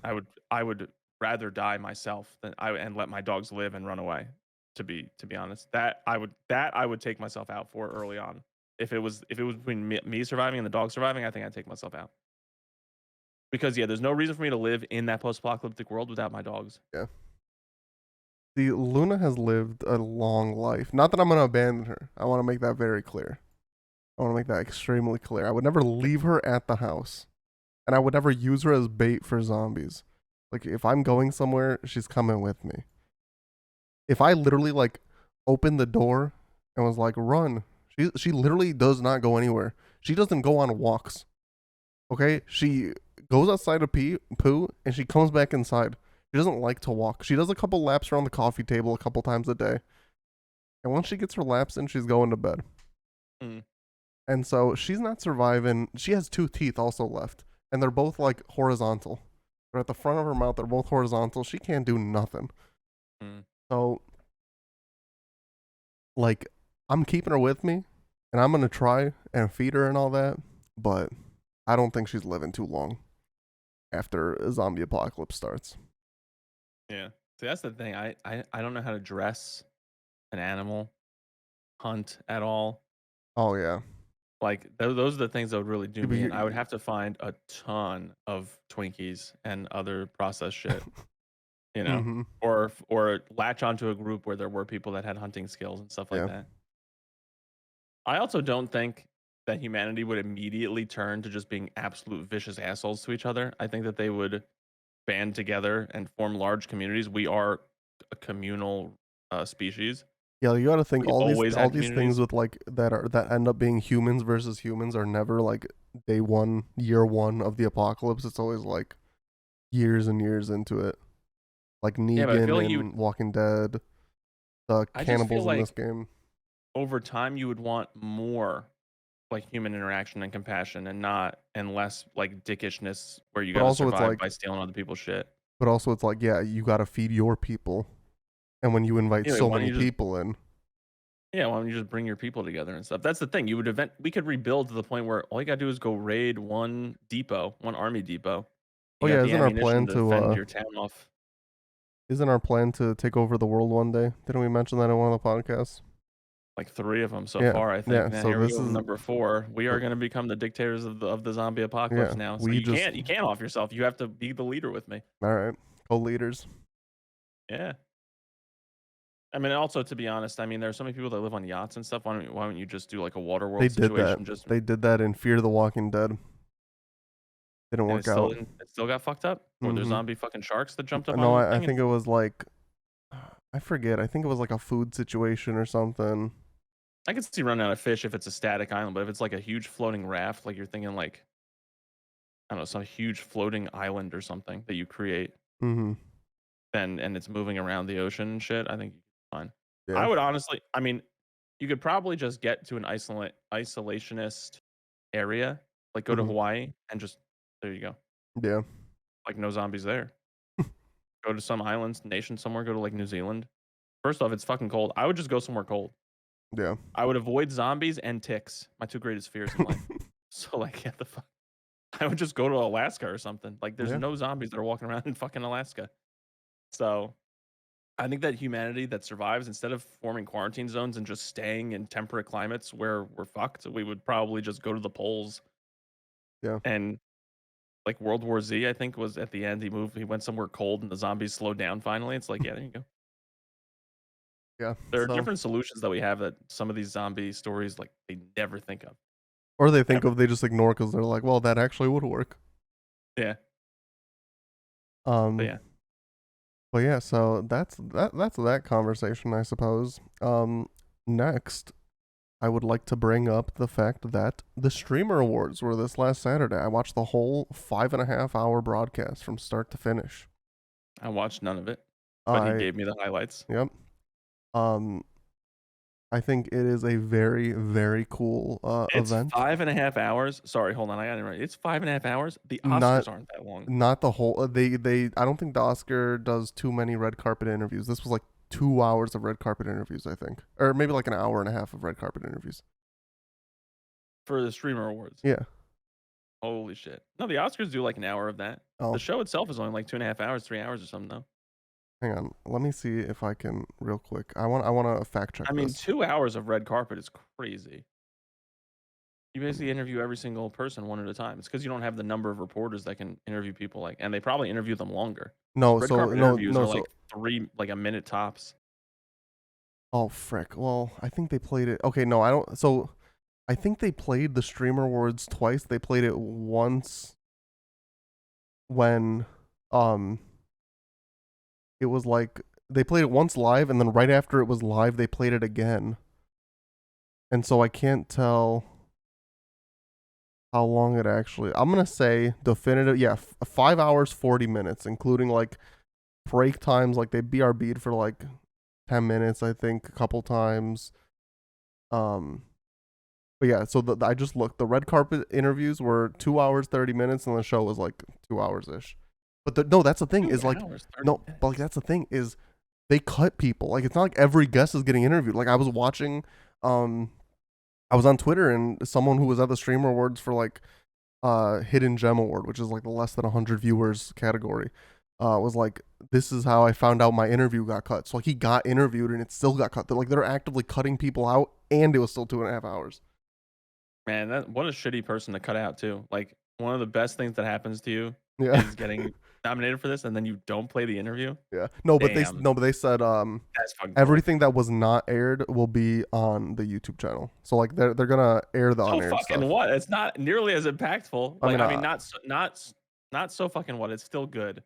I would rather die myself than and let my dogs live and run away. To be honest, that I would take myself out for early on. If it was between me surviving and the dog surviving, I think I'd take myself out. Because yeah, there's no reason for me to live in that post-apocalyptic world without my dogs. Yeah. The Luna has lived a long life. Not that I'm gonna abandon her. I want to make that very clear. I want to make that extremely clear. I would never leave her at the house. And I would never use her as bait for zombies. Like if I'm going somewhere, she's coming with me. If I literally like opened the door and was like, "Run," she literally does not go anywhere. She doesn't go on walks. Okay, she goes outside to poo, and she comes back inside. She doesn't like to walk. She does a couple laps around the coffee table a couple times a day, and once she gets her laps in, she's going to bed. Mm, And so she's not surviving. She has two teeth also left, and they're both like horizontal. They're at the front of her mouth. They're both horizontal. She can't do nothing. mm. So, like, I'm keeping her with me, and I'm gonna try and feed her and all that. But I don't think she's living too long after a zombie apocalypse starts. Yeah. See, that's the thing. I don't know how to dress an animal, hunt at all. Oh yeah, Like those are the things that would really do yeah, but me in. I would have to find a ton of Twinkies and other processed shit, you know, mm-hmm. or latch onto a group where there were people that had hunting skills and stuff like Yeah, that. I also don't think that humanity would immediately turn to just being absolute vicious assholes to each other. I think that they would band together and form large communities. We are a communal species. yeah. You got to think We always all had these things communities. with like that end up being humans versus humans are never like day one, year one of the apocalypse. It's always like years and years into it. Like Yeah, but I feel Negan like you would. in Walking Dead, the I just feel cannibals in this like game. over time you would want more like human interaction and compassion and less like dickishness where you But got to also it's survive like, by stealing other people's shit. yeah, you got to feed your people, and when you invite Anyway, so why don't many you just people in, yeah, why don't you just bring your people together and stuff? That's the thing. We could rebuild to the point where all you gotta do is go raid one depot, one army depot. oh You got yeah, the ammunition to defend your town off. isn't our plan to take over the world one day? Didn't we mention that in one of the podcasts? Like 3 of them so Yeah, far, I think. yeah. Now So here we this go with is, number 4. We are so, gonna become the dictators of the zombie apocalypse yeah, now. So we just you can't off yourself. You have to be the leader with me. all right, co-leaders. Yeah. I mean, also to be honest, I mean, there are so many people that live on yachts and stuff. Why don't you just do like a water They world did that. situation? Just They did that in Fear the Walking Dead. Didn't and work out. it still got fucked up. Or there's Mm-hmm. zombie fucking sharks that jumped up No, on the I thing. think it was like I forget. I think it was like a food situation or something. I could see running out of fish if it's a static island, but if it's like a huge floating raft, like you're thinking like I don't know, some huge floating island or something that you create, Mm-hmm. then and it's moving around the ocean and shit, I think you'd be fine. I Yeah. would honestly, I mean, you could probably just get to an isolationist area, like go to Mm-hmm. Hawaii and just there you go, Yeah. like no zombies there. Go to some islands, nation somewhere. Go to like New Zealand. First off, it's fucking cold. I would just go somewhere cold. Yeah. I would avoid zombies and ticks, my two greatest fears in life. So like, get the fuck. I would just go to Alaska or something. Like, there's Yeah. no zombies that are walking around in fucking Alaska. So I think that humanity that survives, instead of forming quarantine zones and just staying in temperate climates where we're fucked, we would probably just go to the poles. Yeah. And like World War Z, I think was at the end. He went somewhere cold, and the zombies slowed down. Finally, it's like, yeah, there you go. Yeah. There are So, different solutions that we have that some of these zombie stories like they never think of or they think ever. of, they just ignore because they're like, well, that actually would work. Yeah, but Um, yeah, but yeah, so that's that conversation, I suppose. Next, I would like to bring up the fact that the Streamer Awards were this last Saturday. I watched the whole 5.5 hour broadcast from start to finish. I watched none of it, but he I gave me the highlights. Yep. Um, I think it is a very very cool It's event. 5.5 hours. Sorry, hold on, I got it right. It's 5.5 hours. The Not Oscars aren't that long. not the whole. They. I don't think the Oscar does too many red carpet interviews. This was like 2 hours of red carpet interviews, I think, or maybe like an hour and a half of red carpet interviews. For the Streamer Awards. Yeah. Holy shit. No, the Oscars do like an hour of that. The Oh, show itself is only like 2.5 hours, 3 hours or something though. hang on. Let me see if I can real quick. I want to fact check I mean, this. 2 hours of red carpet is crazy. You basically interview every single person one at a time. It's because you don't have the number of reporters that can interview people like, and they probably interview them longer. No, Red so carpet no, interviews no, are so like like a minute tops. oh frick. Well, I think they played it. Okay, no, I don't. So I think they played the Streamer Awards twice. They played it once when um it was like they played it once live, and then right after it was live, they played it again. And so I can't tell how long it actually. I'm gonna say definitive. Yeah, 5 hours 40 minutes, including like break times. Like they BRB'd for like 10 minutes, I think, a couple times. Um, but yeah, so I just looked. The red carpet interviews were 2 hours 30 minutes, and the show was like 2 hours ish. But no, that's the thing Two is like hours, 30 no, but like minutes. that's the thing is they cut people. Like it's not like every guest is getting interviewed. Like I was watching, um, I was on Twitter and someone who was at the Streamer Awards for like Hidden Gem Award, which is like the less than 100 viewers category, was like, this is how I found out my interview got cut. So like he got interviewed and it still got cut. They're actively cutting people out, and it was still 2.5 hours. Man, what a shitty person to cut out too. Like one of the best things that happens to you Yeah. is getting nominated for this, and then you don't play the interview. Yeah. No, but Damn, they said that's fucking cool. everything that was not aired will be on the YouTube channel. So like they're gonna air the So unaired fucking stuff. what? It's not nearly as impactful. I Like, mean, I mean, not so fucking what. It's still good,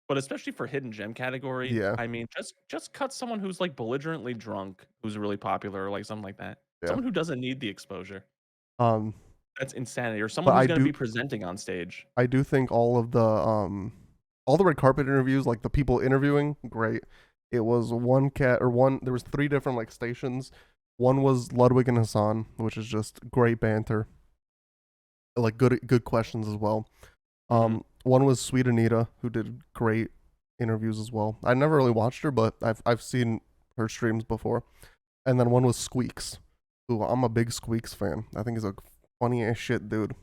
but especially for hidden gem category, yeah, I mean, just cut someone who's like belligerently drunk, who's really popular, or like something like that. yeah. Someone who doesn't need the exposure. Um, That's insanity. Or someone but who's gonna be presenting on stage. I do think all the red carpet interviews, like the people interviewing, great. It was one cat or one. There was three different like stations. One was Ludwig and Hassan, which is just great banter, like good questions as well. Hmm. One was Sweet Anita, who did great interviews as well. I never really watched her, but I've seen her streams before. And then one was Squeaks, who I'm a big Squeaks fan. I think he's a funny as shit dude.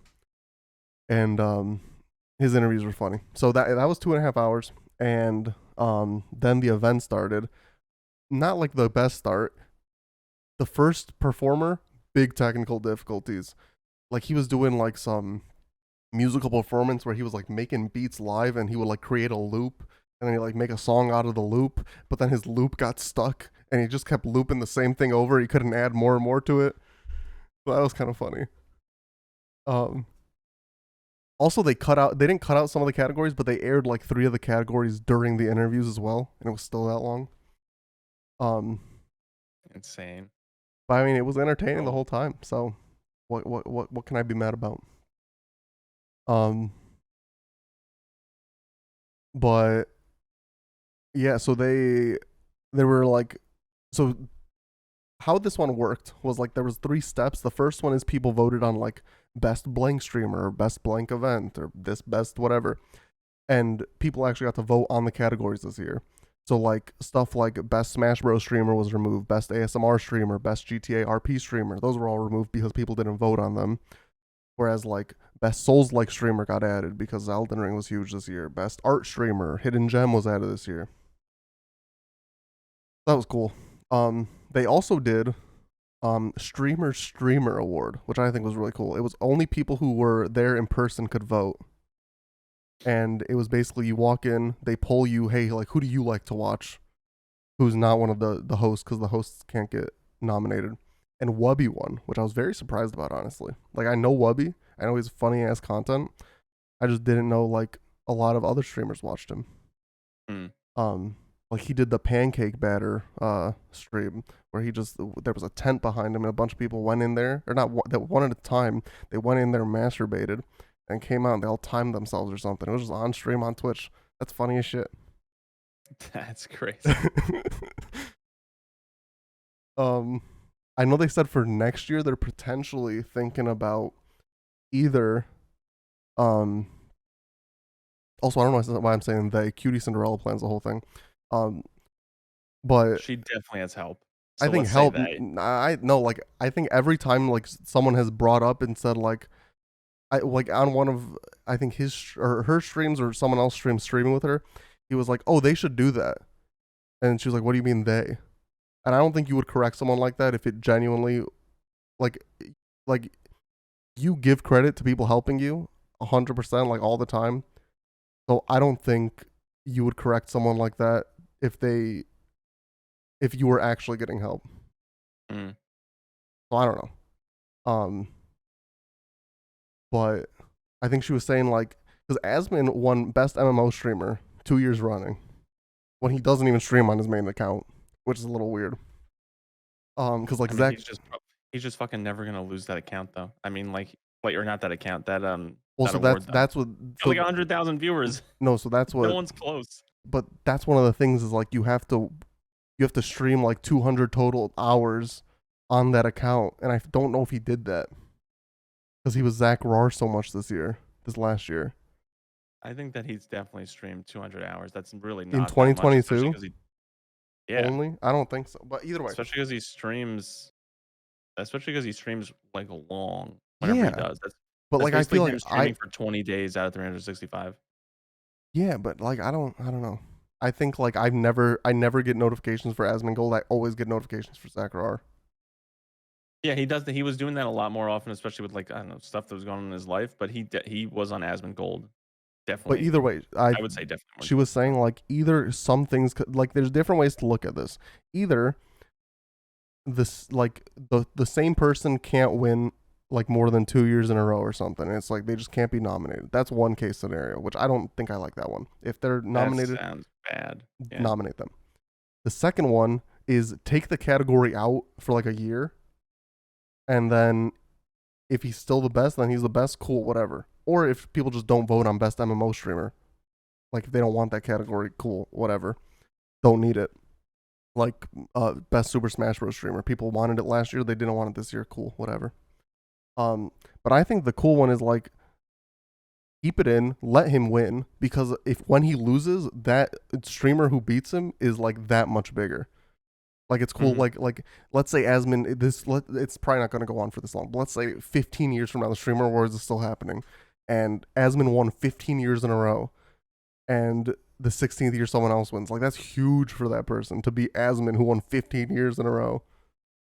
And his interviews were funny. So that was 2.5 hours, and then the event started. Not like the best start. The first performer, big technical difficulties. Like he was doing like some musical performance where he was like making beats live, and he would like create a loop, and then he like make a song out of the loop, but then his loop got stuck and he just kept looping the same thing over. He couldn't add more and more to it. So that was kind of funny. Um Also, they didn't cut out some of the categories, but they aired like three of the categories during the interviews as well, and it was still that long. Um, Insane. but I mean, it was entertaining the Oh, whole time. So, what can I be mad about? Um, but yeah, so they were like, so how this one worked was like there was three steps. The first one is people voted on like best blank streamer or best blank event or this best whatever, and people actually got to vote on the categories this year. So like stuff like best Smash Bros streamer was removed, best ASMR streamer, best GTA RP streamer. Those were all removed because people didn't vote on them. Whereas like best Souls like streamer got added because Elden Ring was huge this year. Best art streamer, Hidden Gem was added this year. That was cool. They also did streamer award, which I think was really cool. It was only people who were there in person could vote, and it was basically you walk in, they poll you, hey, like who do you like to watch? Who's not one of the hosts because the hosts can't get nominated. And Wubby won, which I was very surprised about, honestly. Like I know Wubby, I know he's funny ass content. I just didn't know like a lot of other streamers watched him. Hmm. Um, like he did the pancake batter stream where he just there was a tent behind him and a bunch of people went in there or not that one at a time. They went in there, masturbated, and came out and they all timed themselves or something. It was just on stream on Twitch. That's funny as shit. That's crazy. um, I know they said for next year they're potentially thinking about either um. Also, I don't know why I'm saying they. Cutie Cinderella plans the whole thing. Um, but She definitely has help. I So think let's say help. they. I no like I think every time like someone has brought up and said like I like on one of I think his or her streams or someone else streaming with her, he was like, oh they should do that, and she was like, what do you mean they? And I don't think you would correct someone like that if it genuinely like like you give credit to people helping you 100% like all the time. So I don't think you would correct someone like that if they if you were actually getting help. Mm. So I don't know. Um, but I think she was saying like because Asmin won best MMO streamer 2 years running when he doesn't even stream on his main account, which is a little weird. Because like I mean, Zach, he's just fucking never gonna lose that account though. I mean, like, wait, or not that account, well, that so award though. that's what Got like so 100,000 viewers. no, so that's No what. one's close. But that's one of the things is like you have to stream like 200 total hours on that account, and I don't know if he did that because he was Zach Rar so much this last year I think that he's definitely streamed 200 hours. That's really in not that much, especially 2022 because yeah, only. I don't think so, but either way, especially because he streams, especially because he streams like long whenever he yeah. does. But That's like I basically feel like him streaming for 20 days out of 365. yeah, but like I don't know. I think like I never get notifications for Asmongold. I always get notifications for Zachar. Yeah, he does. He was doing that a lot more often, especially with like I don't know stuff that was going on in his life. But he was on Asmongold, But definitely. either way, I would say definitely more she than was saying like either some things like there's different ways to look at this. Either this like the same person can't win like more than 2 years in a row or something. And it's like they just can't be nominated. That's one case scenario, which I don't think I like that one. If they're that nominated, sounds bad. Yeah. nominate them. The second one is take the category out for like a year, and then if he's still the best, then he's the best. Cool, whatever. Or if people just don't vote on best MMO streamer, like if they don't want that category, cool, whatever. Don't need it. Like best Super Smash Bros. Streamer, people wanted it last year, they didn't want it this year. Cool, whatever. But I think the cool one is like keep it in, let him win because if when he loses, that streamer who beats him is like that much bigger. Like it's cool. Mm-hmm. Like let's say Asmin, it's probably not going to go on for this long. But let's say 15 years from now, the Streamer Awards is still happening, and Asmin won 15 years in a row, and the 16th year someone else wins. Like that's huge for that person to be Asmin who won 15 years in a row.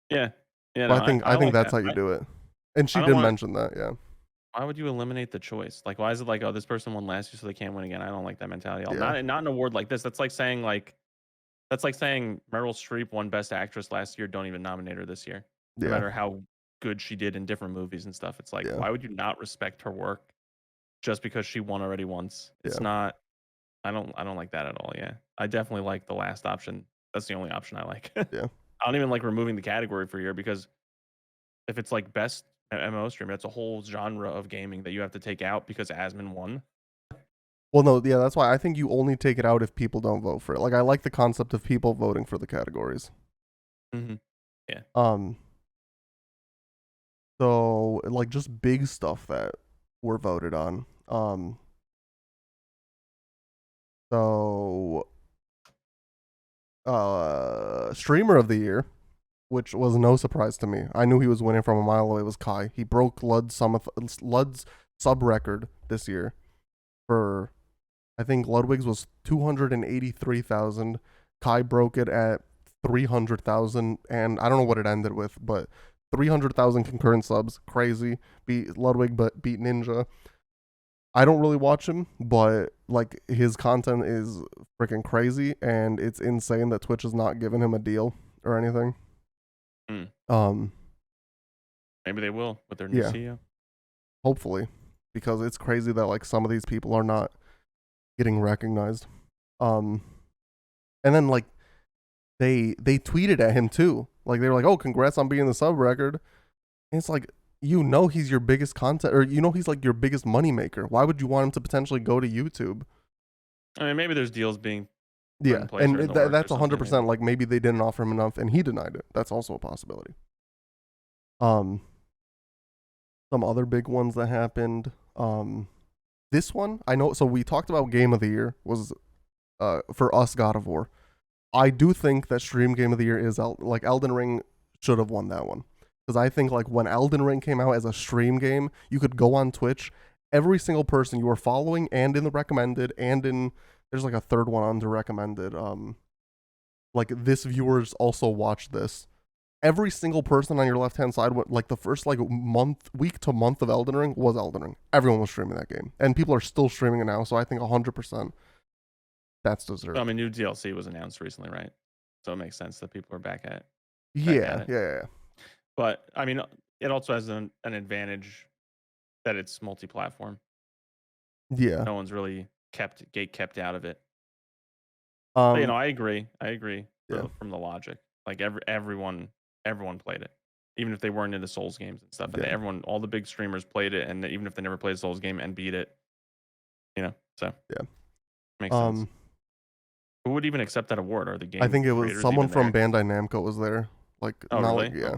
Yeah. Yeah. But No, I I think like that's that. how you do it. And she I don't did want. mention that, yeah. Why would you eliminate the choice? Like, why is it like, oh, this person won last year, so they can't win again? I don't like that mentality. Yeah. Not an award like this. That's like saying Meryl Streep won Best Actress last year. Don't even nominate her this year, no Yeah. matter how good she did in different movies and stuff. It's like, Yeah. why would you not respect her work just because she won already once? It's Yeah. not. I don't like that at all. Yeah, I definitely like the last option. That's the only option I like. Yeah. I don't even like removing the category for a year because if it's like best MMO streamer, that's a whole genre of gaming that you have to take out because Asmin won. Well, no, yeah, that's why I think you only take it out if people don't vote for it. Like I like the concept of people voting for the categories. Mm-hmm. Yeah. So like just big stuff that were voted on. So streamer of the year, which was no surprise to me. I knew he was winning from a mile away. Was Kai. He broke Lud's sub record this year for I think Ludwig's was 283,000. Kai broke it at 300,000, and I don't know what it ended with, but 300,000 concurrent subs. Crazy. Beat Ludwig, but beat Ninja. I don't really watch him, but like his content is freaking crazy, and it's insane that Twitch has not given him a deal or anything. Hmm. Um, Maybe they will with their new yeah, CEO. hopefully, because it's crazy that like some of these people are not getting recognized. Um, and then like they tweeted at him too. Like they were like, "Oh, congrats on being the sub record." And it's like, you know, he's your biggest content, or you know, he's like your biggest moneymaker. Why would you want him to potentially go to YouTube? I mean, maybe there's deals being put Yeah, in place and or in the works or that's something. 100%. Maybe. Like maybe they didn't offer him enough, and he denied it. That's also a possibility. Um, some other big ones that happened. This one I know. So we talked about Game of the Year was for us God of War. I do think that stream Game of the Year is like Elden Ring should have won that one, because I think like when Elden Ring came out as a stream game, you could go on Twitch, every single person you were following and in the recommended and in there's like a third one under recommended. Like this viewers also watch this. Every single person on your left hand side, like the first like week to month of Elden Ring was Elden Ring. Everyone was streaming that game, and people are still streaming it now. So I think 100% that's I deserved. mean, new DLC was announced recently, right? So it makes sense that people are back at Yeah, it. yeah, yeah. But I mean, it also has an advantage that it's multi-platform. Yeah. No one's really kept out of it. But, Um. I agree. Yeah. From the logic. Like everyone played it, even if they weren't into Souls games and stuff. And Yeah. all the big streamers played it, and even if they never played a Souls game and beat it, so Yeah. makes sense. Who would even accept that award? Are the I game think it was creators someone even from there? Bandai Namco was there. Like Oh, not really? like yeah.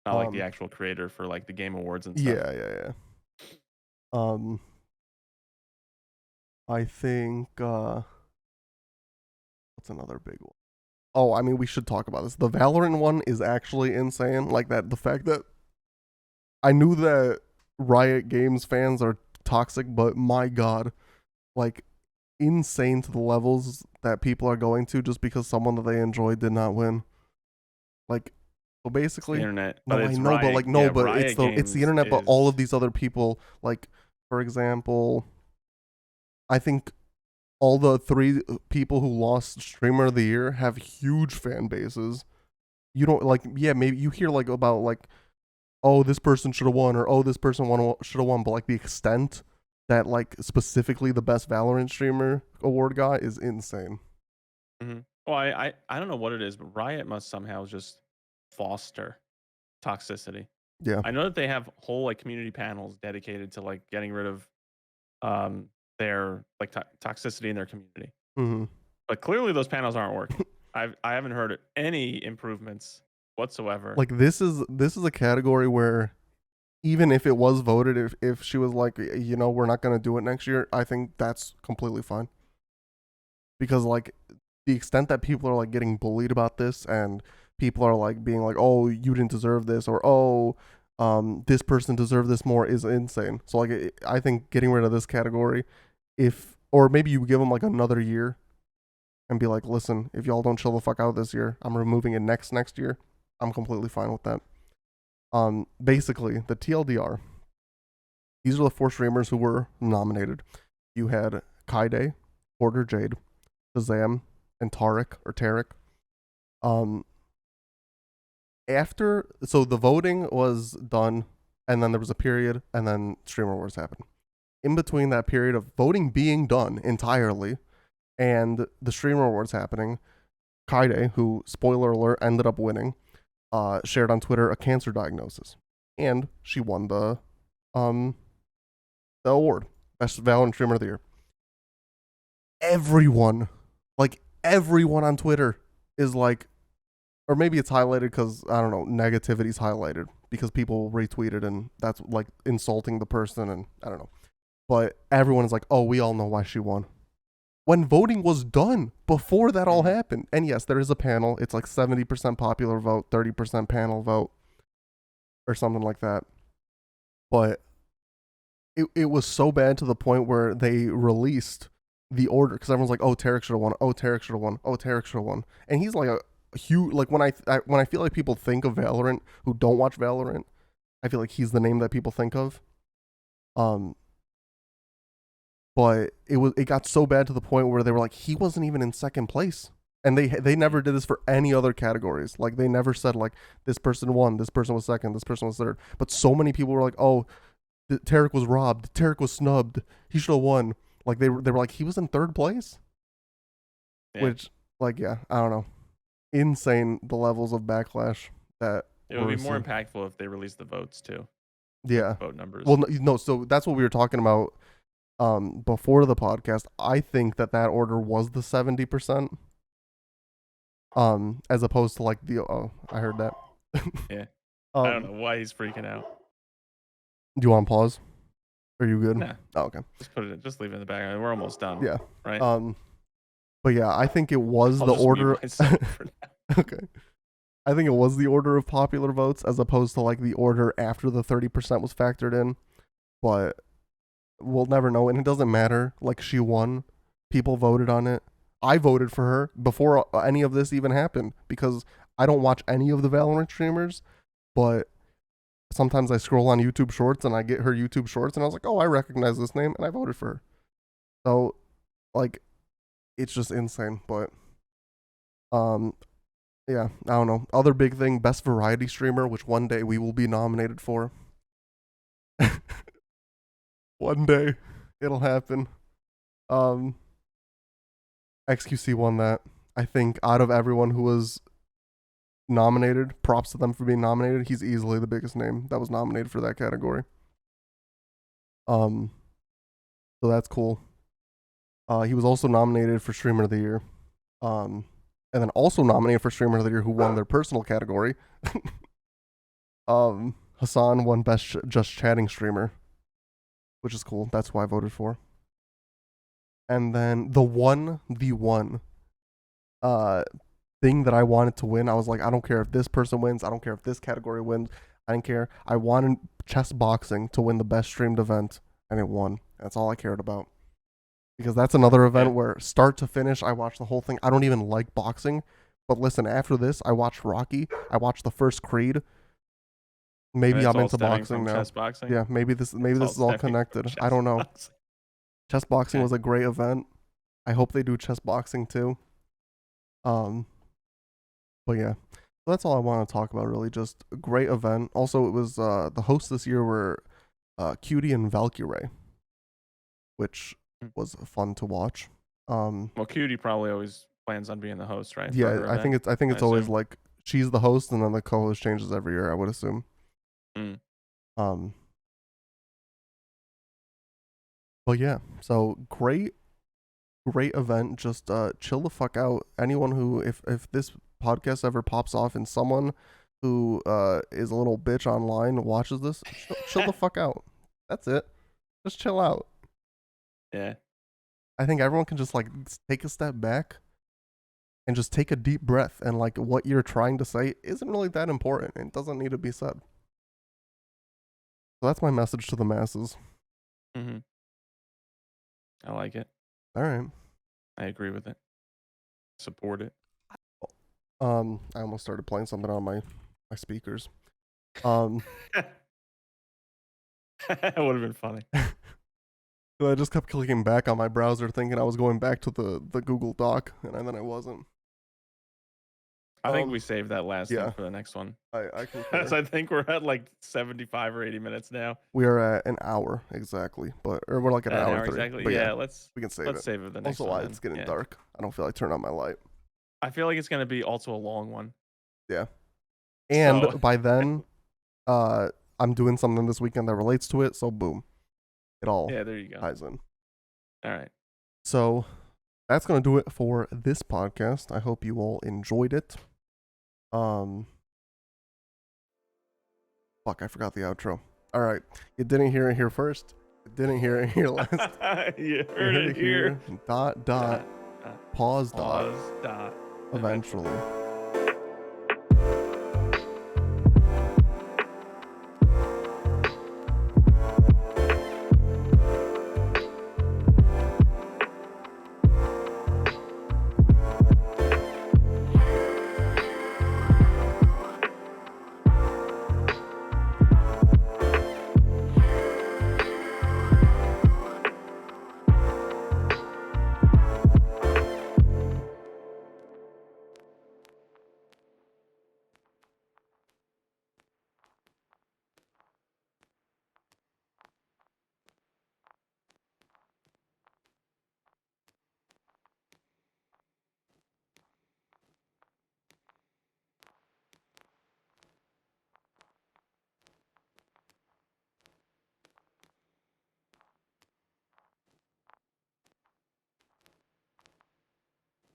Not like the actual creator for like the game awards and stuff. Yeah, yeah, yeah. I think what's another big one? Oh, I mean we should talk about this. The Valorant one is actually insane. Like that the fact that I knew that Riot Games fans are toxic, but my god, like insane to the levels that people are going to just because someone that they enjoy did not win. Like, so It's the basically, internet, but no, I it's know, but Riot. like, no, Yeah, but Riot it's the Games internet, but all of is. these other people, like, for example, I think all the three people who lost Streamer of the Year have huge fan bases. You don't like, yeah, maybe you hear like about like, oh, this person should have won, or oh, this person should have won, but like the extent that like specifically the best Valorant streamer award got is insane. Mm-hmm. Well, I don't know what it is, but Riot must somehow just foster toxicity. Yeah. I know that they have whole like community panels dedicated to like getting rid of their like toxicity in their community. Mm-hmm. But clearly those panels aren't working. I haven't heard any improvements whatsoever. Like this is a category where even if it was voted, if she was like, you know, we're not gonna do it next year, I think that's completely fine. Because like the extent that people are like getting bullied about this, and people are like being like, oh, you didn't deserve this, or oh, this person deserved this more, is insane. So like I think getting rid of this category, if or maybe you give them like another year and be like, listen, if y'all don't chill the fuck out this year, I'm removing it next year. I'm completely fine with that. Basically, the TLDR. These are the four streamers who were nominated. You had Kaide, Porter Jade, Shazam, and Tarek. Um, so the voting was done, and then there was a period, and then Streamer Wars happened. In between that period of voting being done entirely and the Streamer Awards happening, Kaide, who spoiler alert ended up winning, shared on Twitter a cancer diagnosis, and she won the award, best Valorant streamer of the year. Everyone, like everyone on Twitter, is like, or maybe it's highlighted because I don't know, negativity's highlighted because people retweet it and that's like insulting the person, and I don't know. But everyone is like, oh, we all know why she won. When voting was done before that all happened. And yes, there is a panel. It's like 70% popular vote, 30% panel vote, or something like that. But it was so bad to the point where they released the order because everyone's like, oh, Tarek should have won. Oh, Tarek should have won. Oh, Tarek should have won. And he's like huge. Like when I feel like people think of Valorant who don't watch Valorant, I feel like he's the name that people think of. But it got so bad to the point where they were like, he wasn't even in second place. And they never did this for any other categories. Like they never said like this person won, this person was second, this person was third. But so many people were like, oh, Tarek was robbed, Tarek was snubbed, he should have won. Like they were like, he was in third place. Yeah. Which, like, yeah, I don't know, insane the levels of backlash that It would we're be more seeing. impactful if they released the votes too. Yeah. Vote numbers. Well, no, so that's what we were talking about before the podcast. I think that order was the 70%, as opposed to like the I heard that. Yeah. I don't know why he's freaking out. Do you want to pause? Are you good? Nah. Oh, okay. Just leave it in the background. We're almost done. Yeah. Right. But yeah, I think it was I'll the just order. mute myself for now. Okay. I think it was the order of popular votes as opposed to like the order after the 30% was factored in. But we'll never know, and it doesn't matter. Like, she won. People voted on it. I voted for her before any of this even happened because I don't watch any of the Valorant streamers, but sometimes I scroll on YouTube Shorts and I get her YouTube Shorts and I was like, oh, I recognize this name, and I voted for her. So, like, it's just insane. But, yeah, I don't know. Other big thing, best variety streamer, which one day we will be nominated for. One day it'll happen. XQC won that. I think out of everyone who was nominated, props to them for being nominated. He's easily the biggest name that was nominated for that category. So that's cool. He was also nominated for Streamer of the Year. And then also nominated for Streamer of the Year who won their personal category. Hassan won Best Just Chatting Streamer, which is cool. That's who I voted for. And then the one thing that I wanted to win, I was like, I don't care if this person wins. I don't care if this category wins. I didn't care. I wanted chess boxing to win the best streamed event, and it won. That's all I cared about. Because that's another event where start to finish, I watched the whole thing. I don't even like boxing. But listen, after this, I watched Rocky. I watched the first Creed. Maybe I'm into boxing now. Chess boxing? Yeah, maybe this is all connected. I don't know. Boxing. Chess boxing was a great event. I hope they do chess boxing too. But yeah, so that's all I want to talk about. Really, just a great event. Also, it was the hosts this year were Cutie and Valkyrie, which was fun to watch. Well, Cutie probably always plans on being the host, right? Yeah, I think it's always like she's the host and then the co-host changes every year, I would assume. But yeah, so great event. Just chill the fuck out. Anyone who, if this podcast ever pops off and someone who is a little bitch online watches this, chill the fuck out. That's it. Just chill out. Yeah. I think everyone can just like take a step back and just take a deep breath, and like what you're trying to say isn't really that important. It doesn't need to be said. So that's my message to the masses. I like it. All right. I agree with it. Support it. I almost started playing something on my speakers. That would have been funny. I just kept clicking back on my browser thinking I was going back to the Google Doc, and then I wasn't. I think we saved that last thing for the next one. I concur. I think we're at like 75 or 80 minutes now. We are at an hour exactly, or we're like an hour 30. Exactly. But yeah, we can save it. Let's save it the next also, one. It's getting dark. I don't feel like turning on my light. I feel like it's gonna be also a long one. Yeah. And by then, I'm doing something this weekend that relates to it. So boom, it all there you go. ties in. All right. So that's gonna do it for this podcast. I hope you all enjoyed it. Fuck, I forgot the outro. All right, you didn't hear it here first. You didn't hear it here last. You heard it here. Dot. Pause. Dot. Eventually.